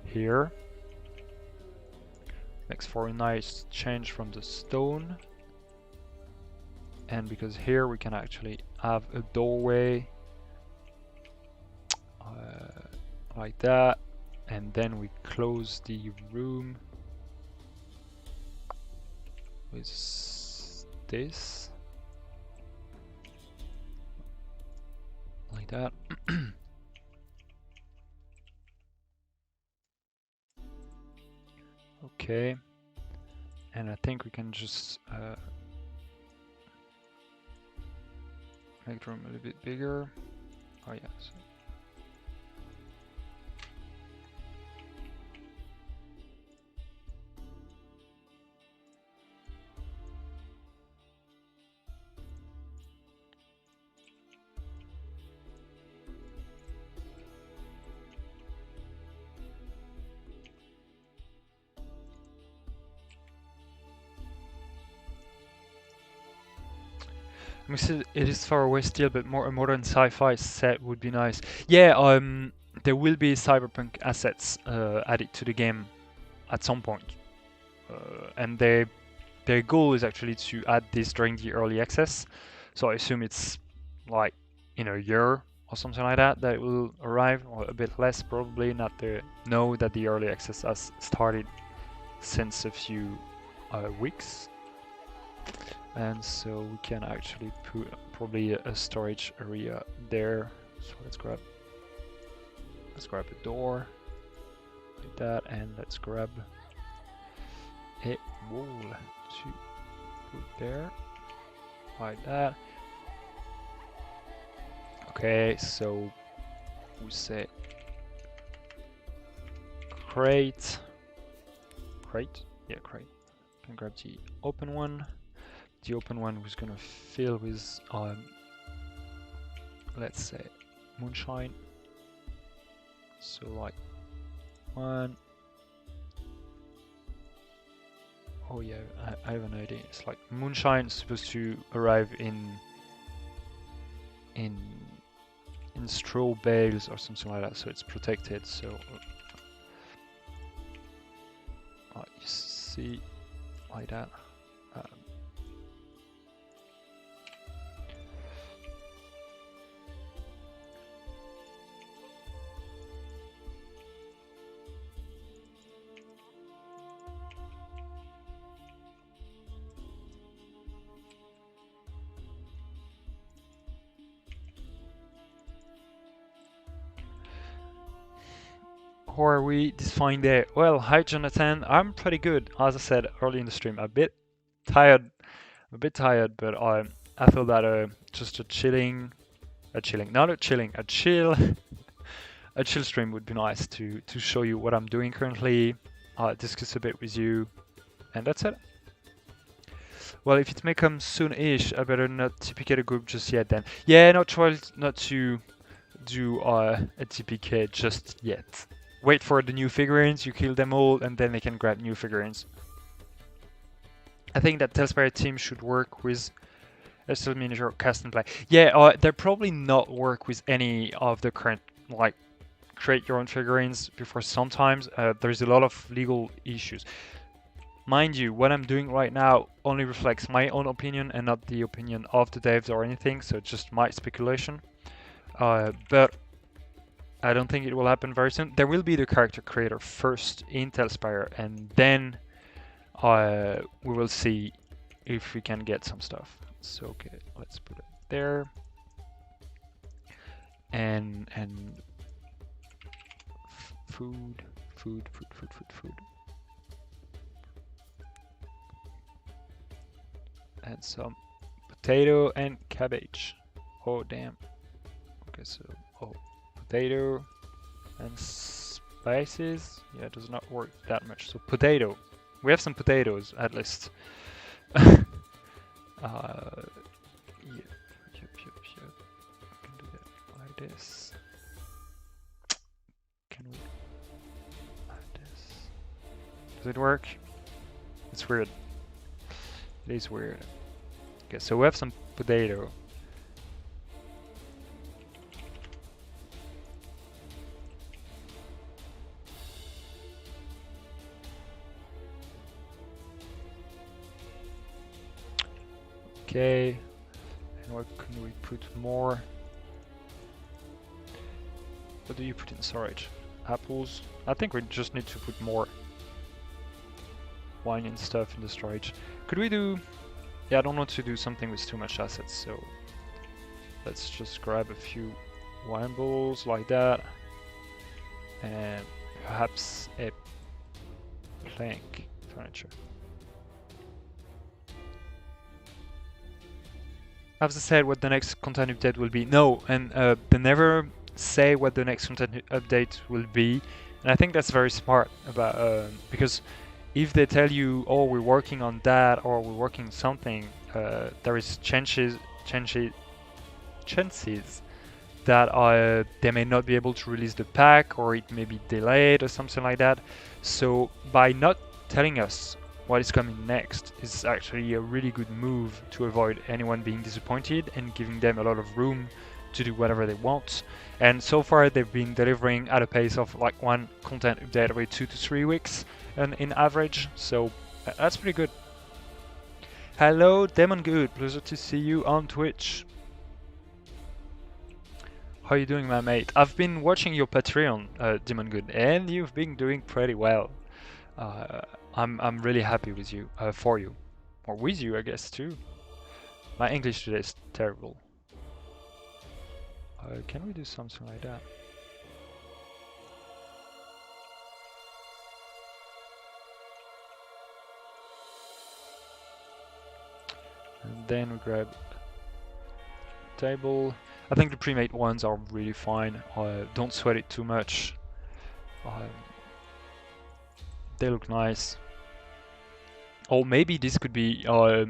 here. Makes for a nice change from the stone. And because here we can actually have a doorway like that. And then we close the room with this, like that. Okay, and I think we can just make the room a little bit bigger. Oh yeah. So it is far away still, but a modern sci-fi set would be nice. Yeah, there will be cyberpunk assets added to the game at some point, and their goal is actually to add this during the early access. So I assume it's like in a year or something like that it will arrive, or a bit less probably. Not to know that the early access has started since a few weeks. And so we can actually put probably a storage area there. So let's grab a door like that, and let's grab a wall to put there like that. Okay, so we say crate. Yeah, crate. Can grab the open one. The open one was gonna fill with let's say moonshine. So like one. Oh yeah, I have an idea. It's like moonshine is supposed to arrive in straw bales or something like that, so it's protected. So you see like that. How are we this fine day? Well, hi Jonathan. I'm pretty good. As I said early in the stream, a bit tired, but I feel that just a chill, a chill stream would be nice to show you what I'm doing currently, discuss a bit with you, and that's it. Well, if it may come soon-ish, I better not TPK the group just yet then. Yeah, try not to do a TPK just yet. Wait for the new figurines, you kill them all, and then they can grab new figurines. I think that TaleSpire team should work with Istallri Miniature Cast and Play. Yeah, they'll probably not work with any of the current, like, create your own figurines before sometimes. There's a lot of legal issues. Mind you, what I'm doing right now only reflects my own opinion and not the opinion of the devs or anything, so it's just my speculation. But I don't think it will happen very soon. There will be the character creator first in TaleSpire, and then we will see if we can get some stuff. So okay, let's put it there. And food. And some potato and cabbage. Oh damn. Okay, so potato and spices. Yeah, it does not work that much. So potato. We have some potatoes at least. Yep. We can do that like this. Can we like this? Does it work? It's weird. It is weird. Okay, so we have some potato. Okay, and what can we put more? What do you put in storage? Apples? I think we just need to put more wine and stuff in the storage. Could we do... Yeah, I don't want to do something with too much assets, so let's just grab a few wine bowls like that, and perhaps a plank furniture. As I said, what the next content update will be. No, and they never say what the next content update will be, and I think that's very smart about because if they tell you, oh, we're working on that or we're working on something, there is chances that they may not be able to release the pack, or it may be delayed or something like that. So by not telling us what is coming next is actually a really good move to avoid anyone being disappointed and giving them a lot of room to do whatever they want. And so far they've been delivering at a pace of like one content update every 2 to 3 weeks in average, so that's pretty good. Hello Demon Good, pleasure to see you on Twitch. How are you doing, my mate? I've been watching your Patreon, Demon Good, and you've been doing pretty well. I'm really happy with you, for you, or with you, I guess too. My English today is terrible. Can we do something like that? And then we grab table. I think the pre-made ones are really fine. Don't sweat it too much. They look nice. Or maybe this could be a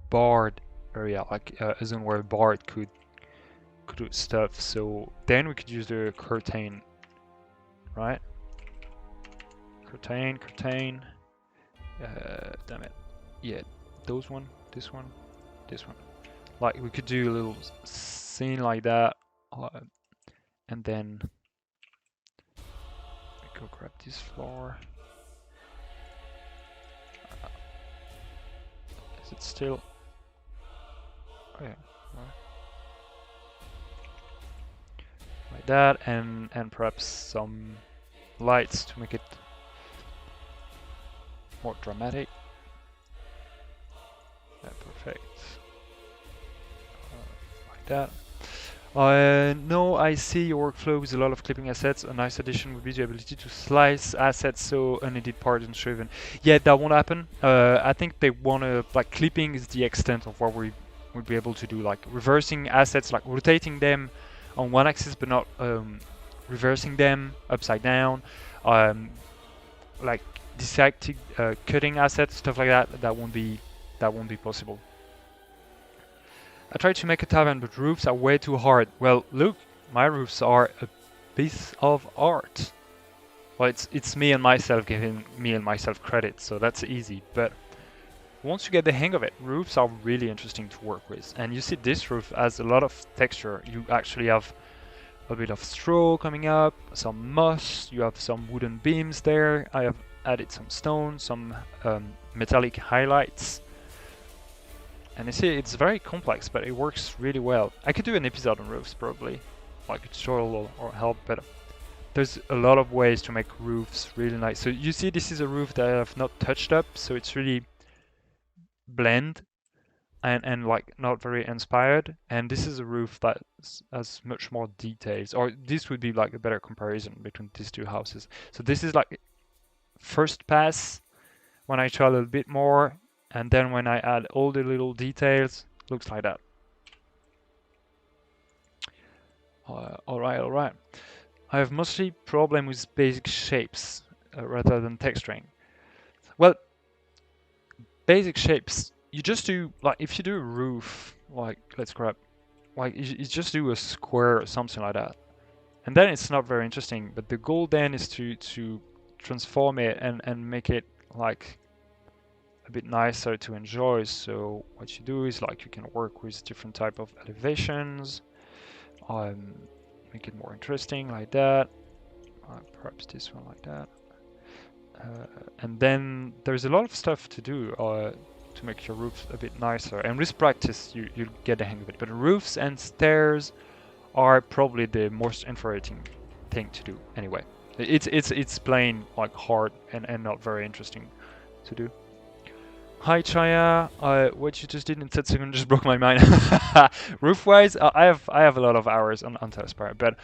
bard area, like a zone where a bard could do stuff. So then we could use the curtain, right? Curtain. Damn it. Yeah, those one, this one, this one. Like we could do a little scene like that, and then we go grab this floor. Is it still? Oh yeah. Like that, and perhaps some lights to make it more dramatic. Yeah, perfect. Like that. No, I see your workflow with a lot of clipping assets. A nice addition would be the ability to slice assets so unneeded parts aren't driven. Yeah, that won't happen. I think they want to, like, clipping is the extent of what we would be able to do, like reversing assets, like rotating them on one axis but not reversing them upside down, like dissecting, cutting assets, stuff like that. That won't be possible. I tried to make a tavern, but roofs are way too hard. Well, look, my roofs are a piece of art. Well, it's me and myself giving me and myself credit, so that's easy. But once you get the hang of it, roofs are really interesting to work with. And you see this roof has a lot of texture. You actually have a bit of straw coming up, some moss, you have some wooden beams there. I have added some stone, some metallic highlights. And you see, it's very complex, but it works really well. I could do an episode on roofs, probably, like a tutorial or help, but there's a lot of ways to make roofs really nice. So you see, this is a roof that I have not touched up, so it's really blend and like not very inspired. And this is a roof that has much more details, or this would be like a better comparison between these two houses. So this is like first pass when I try a little bit more. And then when I add all the little details, looks like that. All right. I have mostly problem with basic shapes rather than texturing. Well, basic shapes, you just do, like, if you do a roof, like, let's grab, like, you just do a square or something like that. And then it's not very interesting, but the goal then is to transform it and make it, like, a bit nicer to enjoy. So what you do is, like, you can work with different type of elevations, make it more interesting like that, perhaps this one like that, and then there's a lot of stuff to do to make your roofs a bit nicer, and with practice you'll get the hang of it. But roofs and stairs are probably the most infuriating thing to do anyway. It's plain, like, hard and not very interesting to do. Hi Chaya, what you just did in 10 seconds just broke my mind. Roof-wise, I have a lot of hours on TaleSpire, but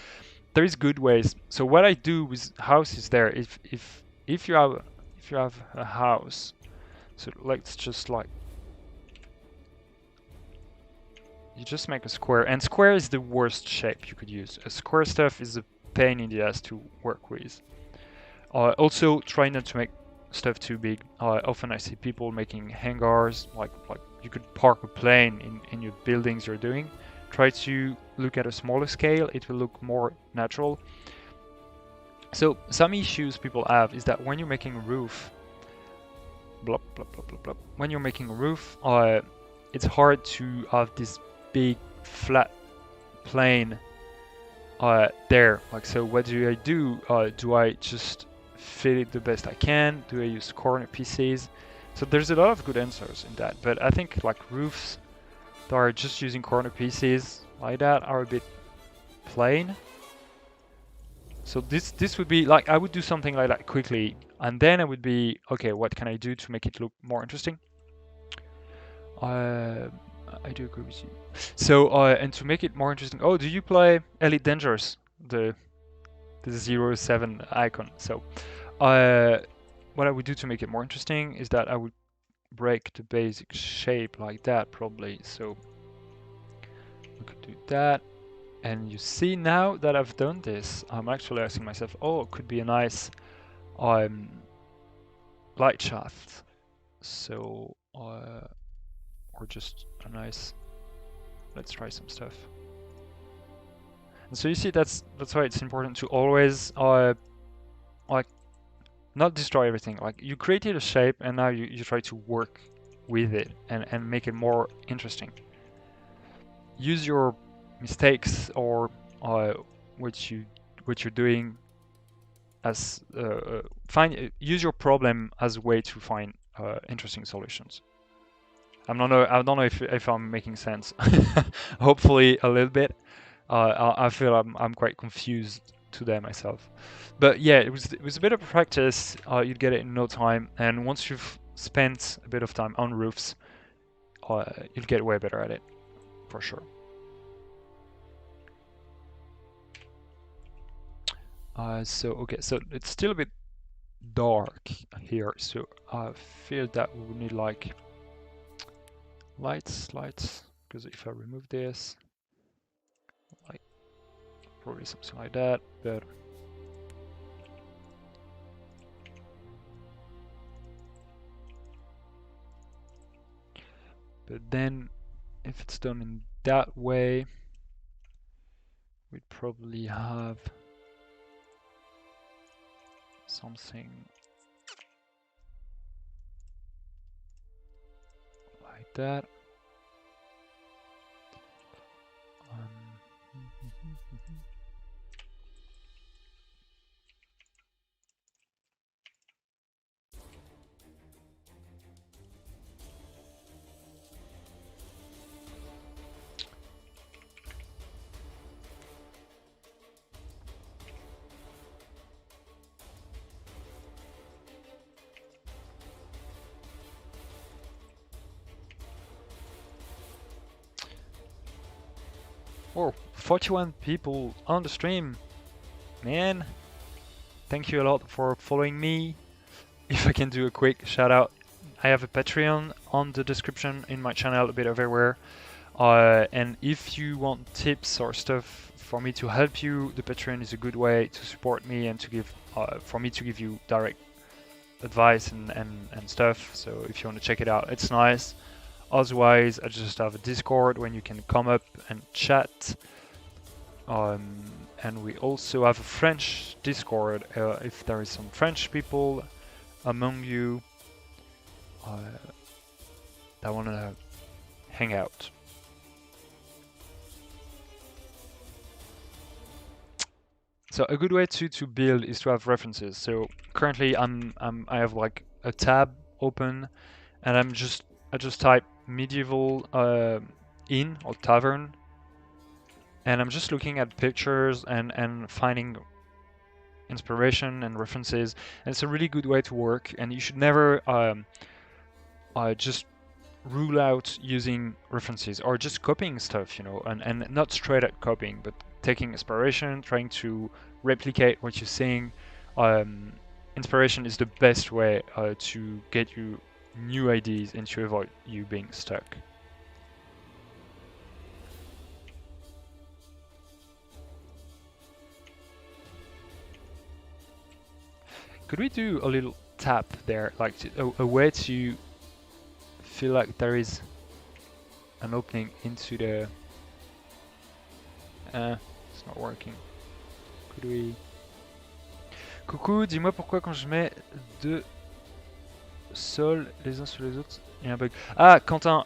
there is good ways. So what I do with houses there, if you have a house, so let's just, like, you just make a square, and square is the worst shape you could use. A square stuff is a pain in the ass to work with. Also, try not to make stuff too big. Often I see people making hangars, like you could park a plane in your buildings you're doing. Try to look at a smaller scale, it will look more natural. So some issues people have is that when you're making a roof, when you're making a roof, it's hard to have this big flat plane there. Like, so what do I do? Do I just fit it the best I can? Do I use corner pieces? So there's a lot of good answers in that, but I think, like, roofs that are just using corner pieces like that are a bit plain. So this would be like, I would do something like that quickly, and then I would be, okay, what can I do to make it look more interesting? I do agree with you. So, and to make it more interesting, oh, do you play Elite Dangerous? The 07 icon. So, what I would do to make it more interesting is that I would break the basic shape like that, probably. So, we could do that. And you see now that I've done this, I'm actually asking myself, oh, it could be a nice light shaft. So, or just a nice, let's try some stuff. And so you see, that's why it's important to always like not destroy everything. Like, you created a shape and now you try to work with it and make it more interesting. Use your mistakes or what you're doing as use your problem as a way to find interesting solutions. I don't know if I'm making sense. Hopefully a little bit. I feel I'm quite confused today myself, but yeah, it was a bit of practice. You'd get it in no time, and once you've spent a bit of time on roofs, you'll get way better at it, for sure. So okay, so it's still a bit dark here, so I feel that we would need like lights, because if I remove this, like probably something like that, but then if it's done in that way, we'd probably have something like that. Oh, 41 people on the stream, man. Thank you a lot for following me. If I can do a quick shout out, I have a Patreon on the description in my channel, a bit everywhere. And if you want tips or stuff for me to help you, the Patreon is a good way to support me and to give, for me to give you direct advice and stuff. So if you want to check it out, it's nice. Otherwise, I just have a Discord when you can come up and chat. And we also have a French Discord if there is some French people among you that want to hang out. So a good way to build is to have references. So currently I have like a tab open, and I just type medieval inn or tavern, and I'm just looking at pictures and finding inspiration and references. And it's a really good way to work, and you should never just rule out using references or just copying stuff, you know, and not straight at copying, but taking inspiration, trying to replicate what you're seeing. Inspiration is the best way to get you new ideas and to avoid you being stuck. Could we do a little tap there, like a way to feel like there is an opening into the... it's not working. Could we... Coucou, dis-moi pourquoi quand je mets deux sols les uns sur les autres, il y a un bug. Ah, Quentin,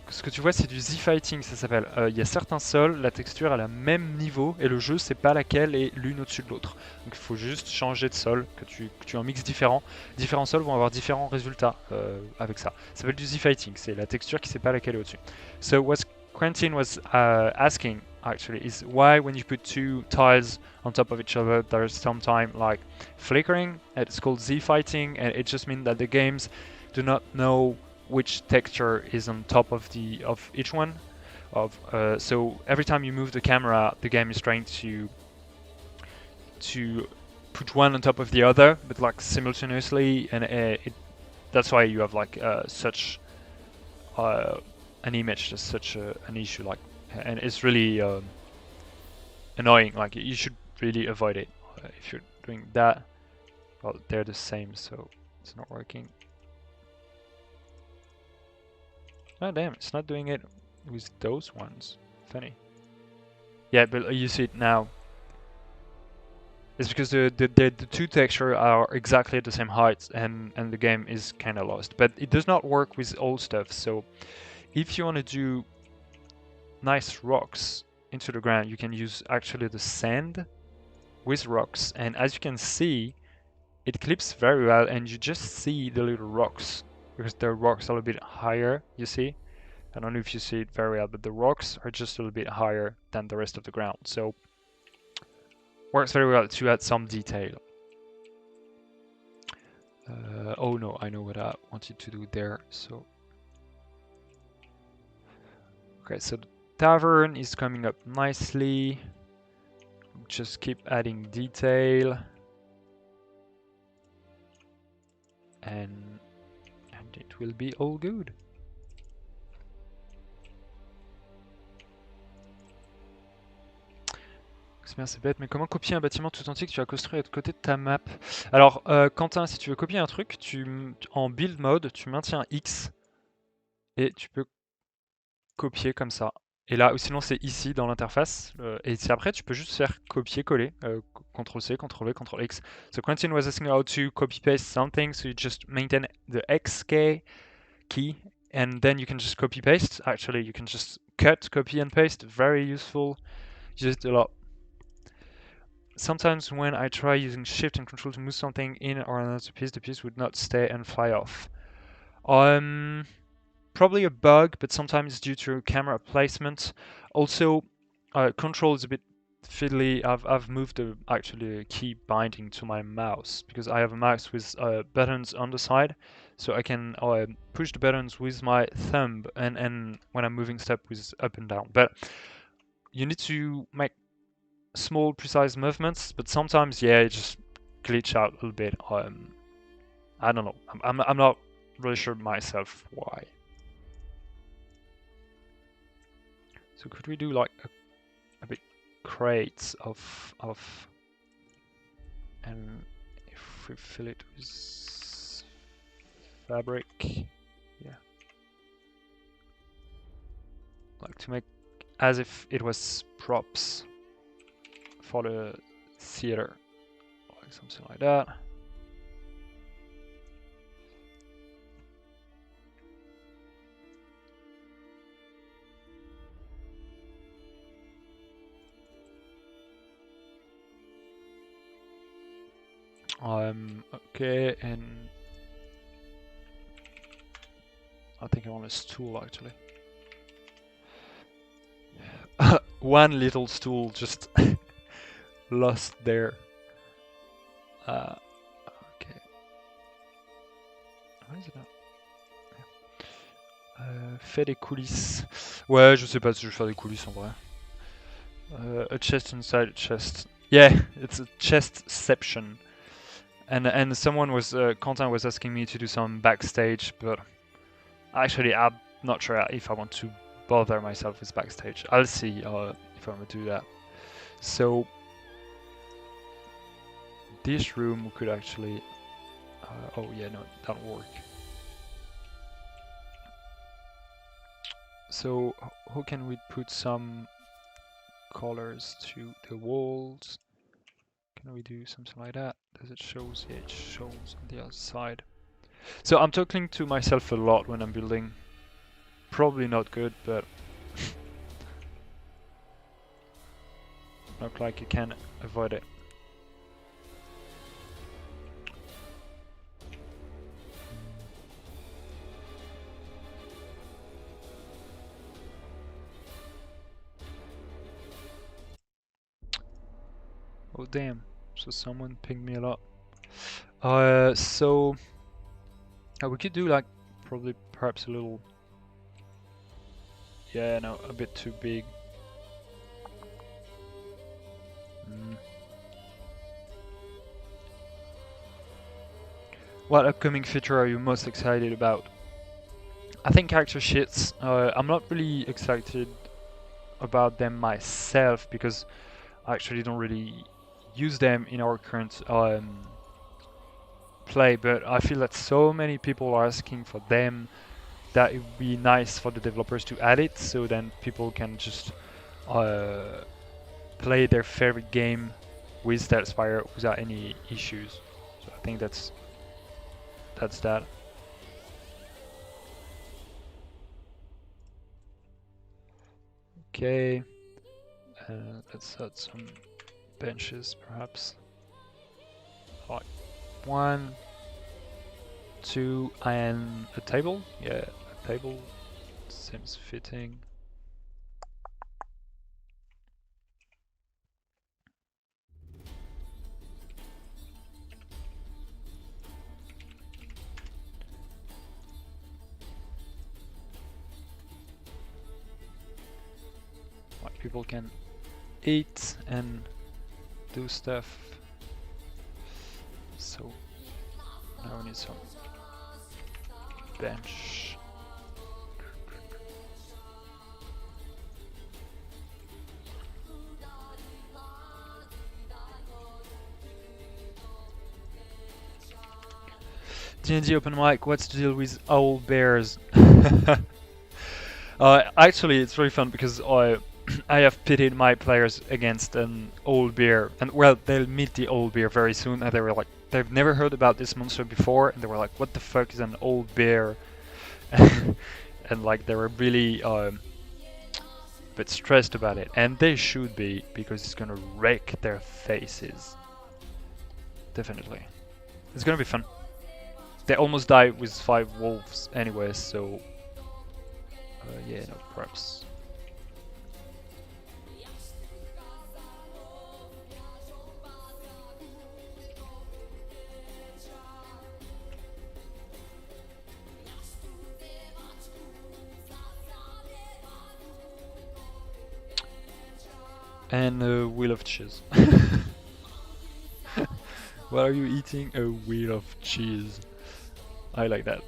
ce que tu vois, c'est du Z-Fighting, ça s'appelle. Il y a certains sols, la texture est à même niveau, et le jeu, c'est pas laquelle est l'une au-dessus de l'autre. Donc il faut juste changer de sol, que tu en mixes différents. Différents sols vont avoir différents résultats avec ça. Ça s'appelle du Z-Fighting, c'est la texture qui sait pas laquelle est au-dessus. So what Quentin was asking actually is why when you put two tiles on top of each other, there's sometimes like flickering. It's called Z-fighting, and it just means that the games do not know which texture is on top of each one. So every time you move the camera, the game is trying to put one on top of the other, but like simultaneously, and that's why you have like such an image, just such an issue, like, and it's really annoying. Like you should really avoid it if you're doing that. Well, they're the same, so it's not working. Oh damn, it's not doing it with those ones. Funny. Yeah, but you see it now. It's because the two textures are exactly at the same height, and the game is kind of lost. But it does not work with all stuff. So if you want to do nice rocks into the ground, you can use actually the sand with rocks, and as you can see, it clips very well, and you just see the little rocks because the rocks are a little bit higher. You see, I don't know if you see it very well, but the rocks are just a little bit higher than the rest of the ground, so works very well to add some detail. Oh no, I know what I wanted to do there. So okay, so the tavern is coming up nicely. Just keep adding detail, and it will be all good. C'est bête, mais comment copier un bâtiment tout entier que tu as construit à côté de ta map? Alors, Quentin, si tu veux copier un truc, en build mode, tu maintiens X et tu peux copier comme ça. Et là, ou sinon c'est ici dans l'interface. Et si après, tu peux juste faire copier-coller. CTRL-C, CTRL-V, CTRL-X. So Quentin was asking how to copy-paste something, so you just maintain the X key, and then you can just copy-paste. Actually, you can just cut, copy, and paste. Very useful. Use it a lot. Sometimes when I try using Shift and Control to move something in or another piece, the piece would not stay and fly off. Probably a bug, but sometimes due to camera placement. Also, Control is a bit fiddly. I've moved actually a key binding to my mouse because I have a mouse with buttons on the side, so I can push the buttons with my thumb, and when I'm moving stuff with up and down. But you need to make small precise movements, but sometimes yeah, it just glitch out a little bit. I don't know. I'm not really sure myself why. So could we do like a big crates of and if we fill it with fabric, yeah, like to make as if it was props for the theater, like something like that. Okay, and I think I want a stool actually. One little stool just lost there. Okay. Why is it not? Fais des coulisses. Ouais, je sais pas si je vais faire des coulisses en vrai. A chest inside a chest. Yeah, it's a chestception. And someone was Quentin was asking me to do some backstage, but actually I'm not sure if I want to bother myself with backstage. I'll see if I'm gonna do that. So this room we could actually. Oh yeah, no, that won't work. So how can we put some colors to the walls? Can we do something like that? Does it shows? Yeah, it shows on the other side. So I'm talking to myself a lot when I'm building. Probably not good, but look like you can avoid it. Oh damn, so someone pinged me a lot. So we could do like probably perhaps a little, yeah, no, a bit too big. What upcoming feature are you most excited about? I think character sheets. I'm not really excited about them myself because I actually don't really use them in our current play, but I feel that so many people are asking for them that it would be nice for the developers to add it, so then people can just play their favorite game with TaleSpire without any issues. So I think that's that. Okay, let's add some benches perhaps. Like 1, 2, and a table. Yeah, a table seems fitting. Like people can eat and do stuff. So now we need some bench. D&D open mic, what's the deal with owl bears? Actually, it's really fun because I have pitted my players against an old bear, and well, they'll meet the old bear very soon, and they were like, they've never heard about this monster before, and they were like, what the fuck is an old bear? And like they were really a bit stressed about it, and they should be, because it's gonna wreck their faces. Definitely. It's gonna be fun. They almost died with 5 wolves anyway, so yeah, no props. And a wheel of cheese. What are you eating? A wheel of cheese. I like that.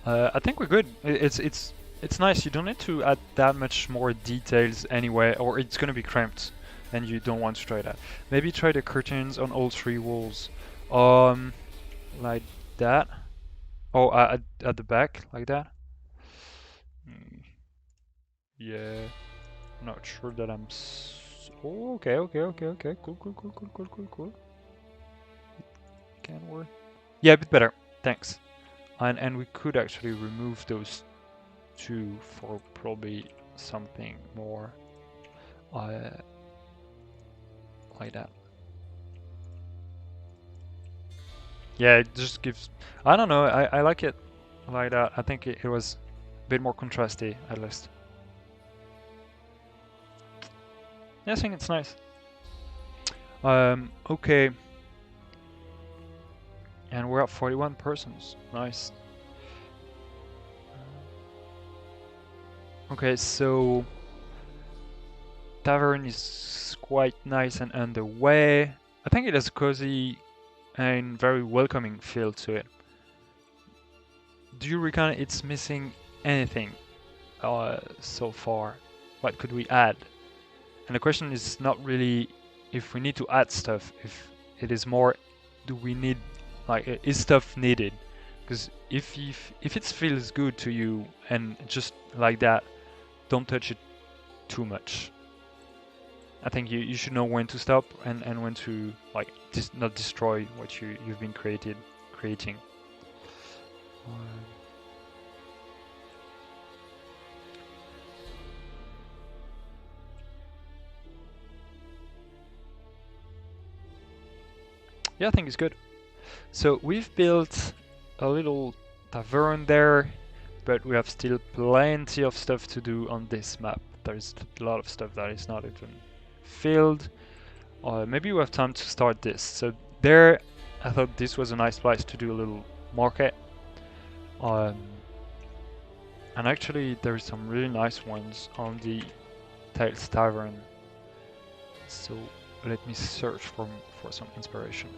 I think we're good. It's nice. You don't need to add that much more details anyway, or it's gonna be cramped, and you don't want to try that. Maybe try the curtains on all 3 walls, like that. Oh, at the back, like that. Yeah, not sure that I'm. Oh, okay, cool. Can work. Yeah, a bit better. Thanks. And we could actually remove those 2 for probably something more like that. Yeah, it just gives. I don't know. I like it like that. I think it was a bit more contrasty at least. Yeah, I think it's nice. Okay. And we're at 41 persons. Nice. Okay, so tavern is quite nice and underway. I think it has a cozy and very welcoming feel to it. Do you reckon it's missing anything so far? What could we add? And the question is not really if we need to add stuff, if it is more, do we need, like, is stuff needed? Because if it feels good to you and just like that, don't touch it too much. I think you should know when to stop and when to, like, not destroy what you've been creating. Yeah, I think it's good. So we've built a little tavern there, but we have still plenty of stuff to do on this map. There's a lot of stuff that is not even filled. Maybe we have time to start this. So there, I thought this was a nice place to do a little market. And actually there's some really nice ones on the Tales Tavern. So let me search for some inspiration.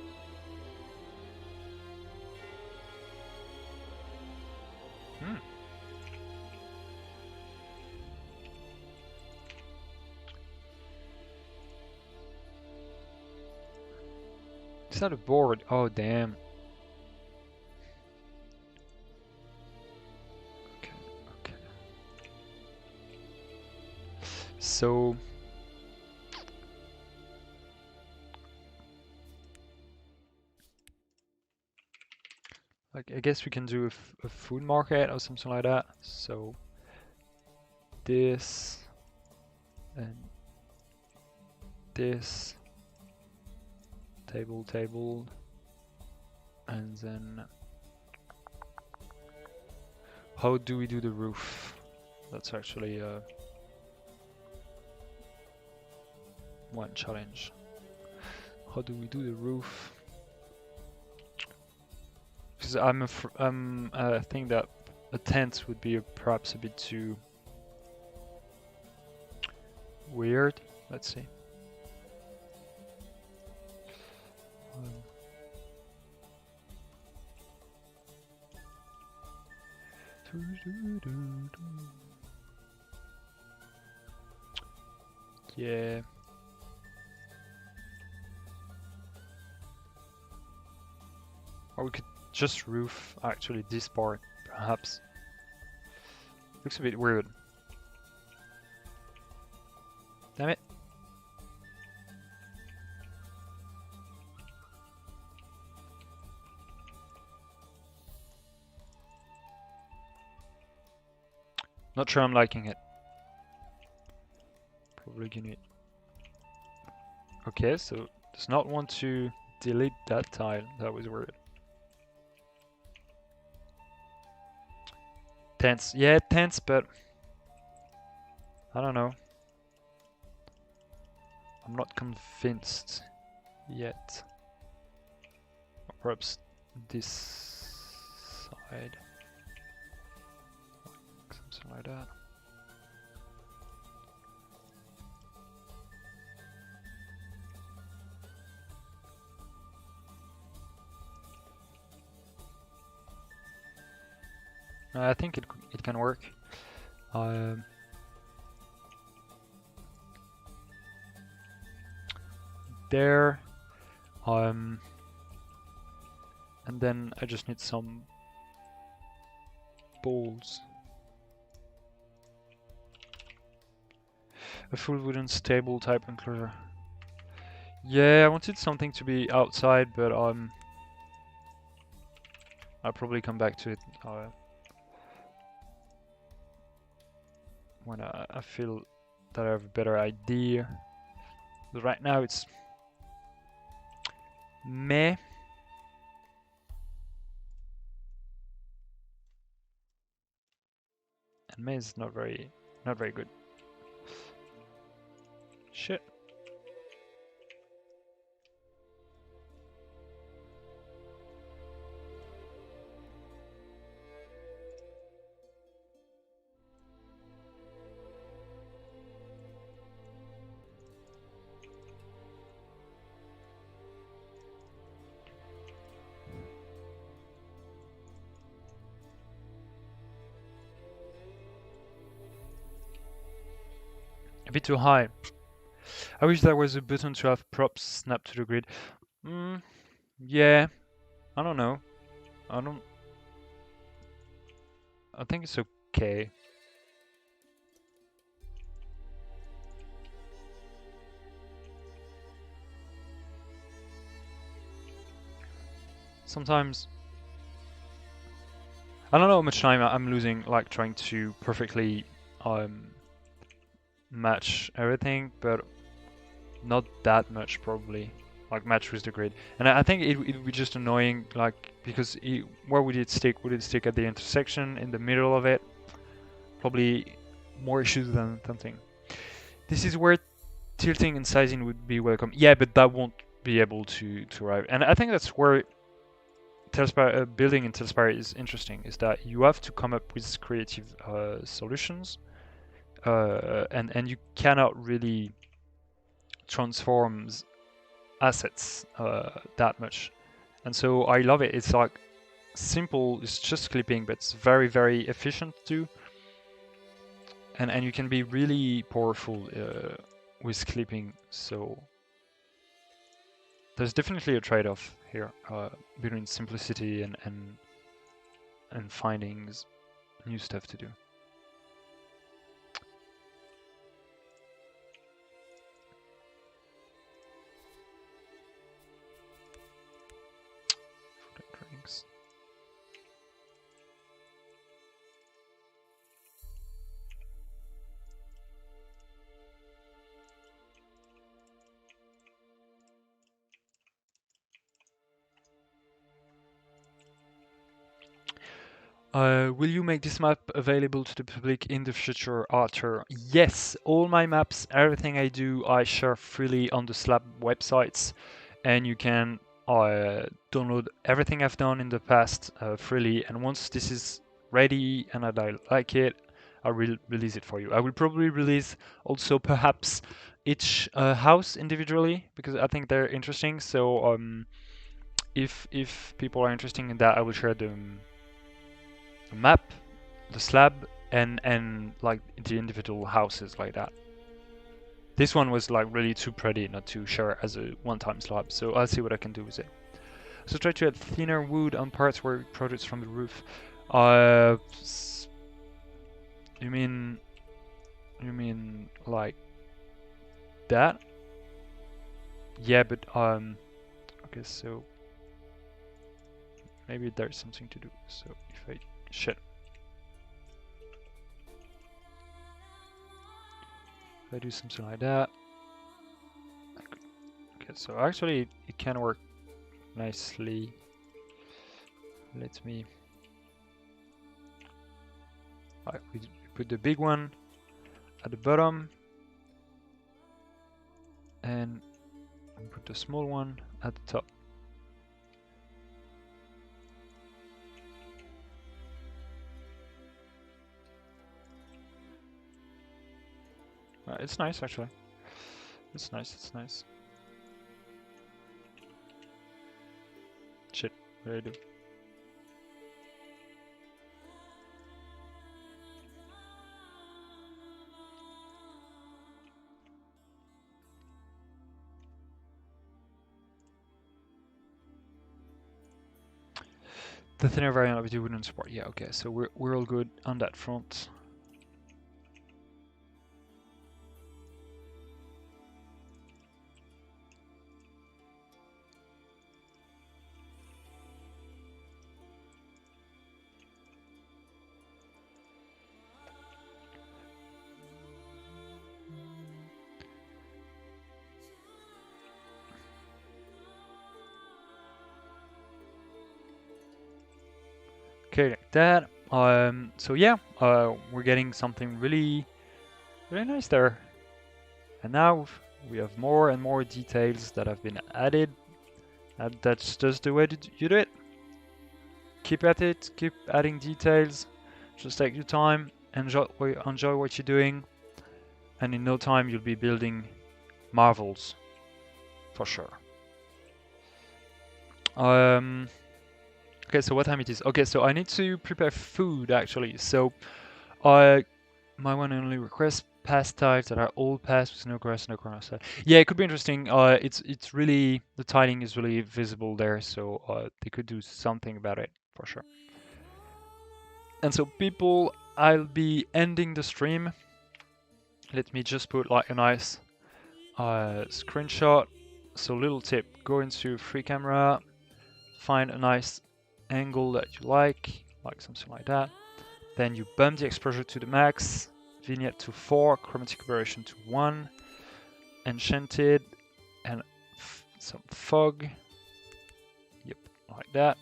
Is that a board? Oh damn. Okay. So like I guess we can do a food market or something like that. So this and this table, and then how do we do the roof? That's actually one challenge. How do we do the roof? Because I think that a tent would be perhaps a bit too weird. Let's see. Yeah. Or we could just roof actually this part, perhaps. Looks a bit weird. Damn it. Not sure I'm liking it. Probably gonna. Okay, so does not want to delete that tile. That was weird. Tents. Yeah, tents, but I don't know. I'm not convinced yet. Or perhaps this side. Something like that. I think it can work. There, and then I just need some balls. A full wooden stable type enclosure. Yeah, I wanted something to be outside, but I'll probably come back to it when I feel that I have a better idea. But right now it's meh. And meh is not very good. Shit. A bit too high. I wish there was a button to have props snapped to the grid. Yeah, I don't know. I think it's okay. Sometimes I don't know how much time I'm losing, like trying to perfectly match everything, but not that much probably. like match with the grid. And I think it would be just annoying, like, because where would it stick? Would it stick at the intersection, in the middle of it? Probably more issues than something. This is where tilting and sizing would be welcome. Yeah, but that won't be able to arrive. And I think that's where TaleSpire, building in TaleSpire is interesting, is that you have to come up with creative solutions, and you cannot really transform assets that much. And so I love it. It's like simple, it's just clipping, but it's very, very efficient too. And you can be really powerful with clipping. So there's definitely a trade-off here between simplicity and finding new stuff to do. Food and drinks. Will you make this map available to the public in the future, Arthur? Yes, all my maps, everything I do, I share freely on the Slab websites, and you can download everything I've done in the past freely. And once this is ready and I like it, I will release it for you. I will probably release also perhaps each house individually, because I think they're interesting. So if people are interested in that, I will share them. The map, the slab, and like the individual houses like that. This one was like really too pretty not to share as a one-time slab, so I'll see what I can do with it. So try to add thinner wood on parts where it projects from the roof. You mean like that? Yeah, but okay, so maybe there's something to do. So if I shit. If I do something like that. Okay, so actually it can work nicely. Let me. Alright, we put the big one at the bottom, and put the small one at the top. It's nice actually. It's nice, it's nice. Shit, what do I do? The thinner variant of it wouldn't support. Yeah, okay, so we're all good on that front. Okay, like that. So yeah, we're getting something really, really nice there. And now we have more and more details that have been added. That's just the way you do it. Keep at it, keep adding details. Just take your time, enjoy what you're doing, and in no time you'll be building marvels, for sure. Okay, so what time it is? Okay, so I need to prepare food actually. So, my one and only request: past tiles that are all passed with no grass, no corner side. Yeah, it could be interesting. It's really, the tiling is really visible there, so they could do something about it for sure. And so people, I'll be ending the stream. Let me just put like a nice screenshot. So little tip: go into free camera, find a nice angle that you like something like that. Then you bump the exposure to the max, vignette to 4, chromatic aberration to 1, enchanted, and some fog. Yep, like that.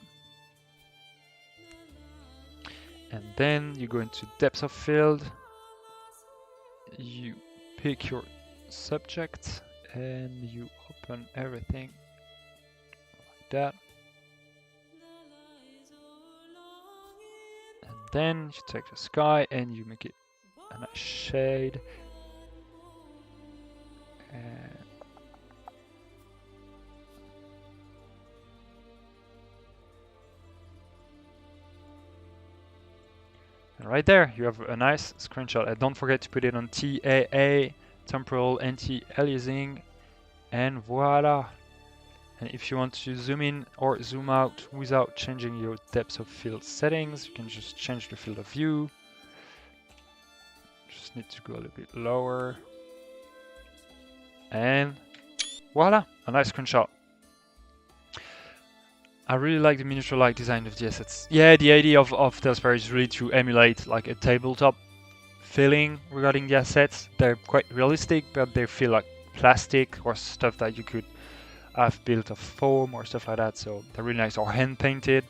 And then you go into depth of field. You pick your subject and you open everything like that. And then you take the sky and you make it a nice shade. And right there, you have a nice screenshot. And don't forget to put it on TAA, temporal anti-aliasing, and voila. And if you want to zoom in or zoom out without changing your depth of field settings, you can just change the field of view. Just need to go a little bit lower. And voila, a nice screenshot. I really like the miniature-like design of the assets. Yeah, the idea of TaleSpire is really to emulate like a tabletop feeling regarding the assets. They're quite realistic, but they feel like plastic or stuff that you could have built of foam or stuff like that. So they're really nice, or hand painted.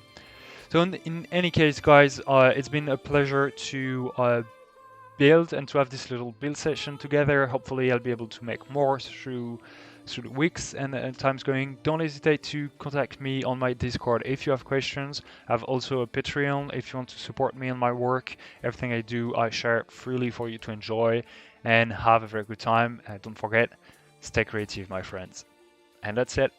So in any case, guys, it's been a pleasure to build and to have this little build session together. Hopefully I'll be able to make more through the weeks and times going. Don't hesitate to contact me on my Discord if you have questions. I have also a Patreon if you want to support me on my work. Everything I do, I share freely for you to enjoy and have a very good time. Don't forget, stay creative, my friends. And that's it.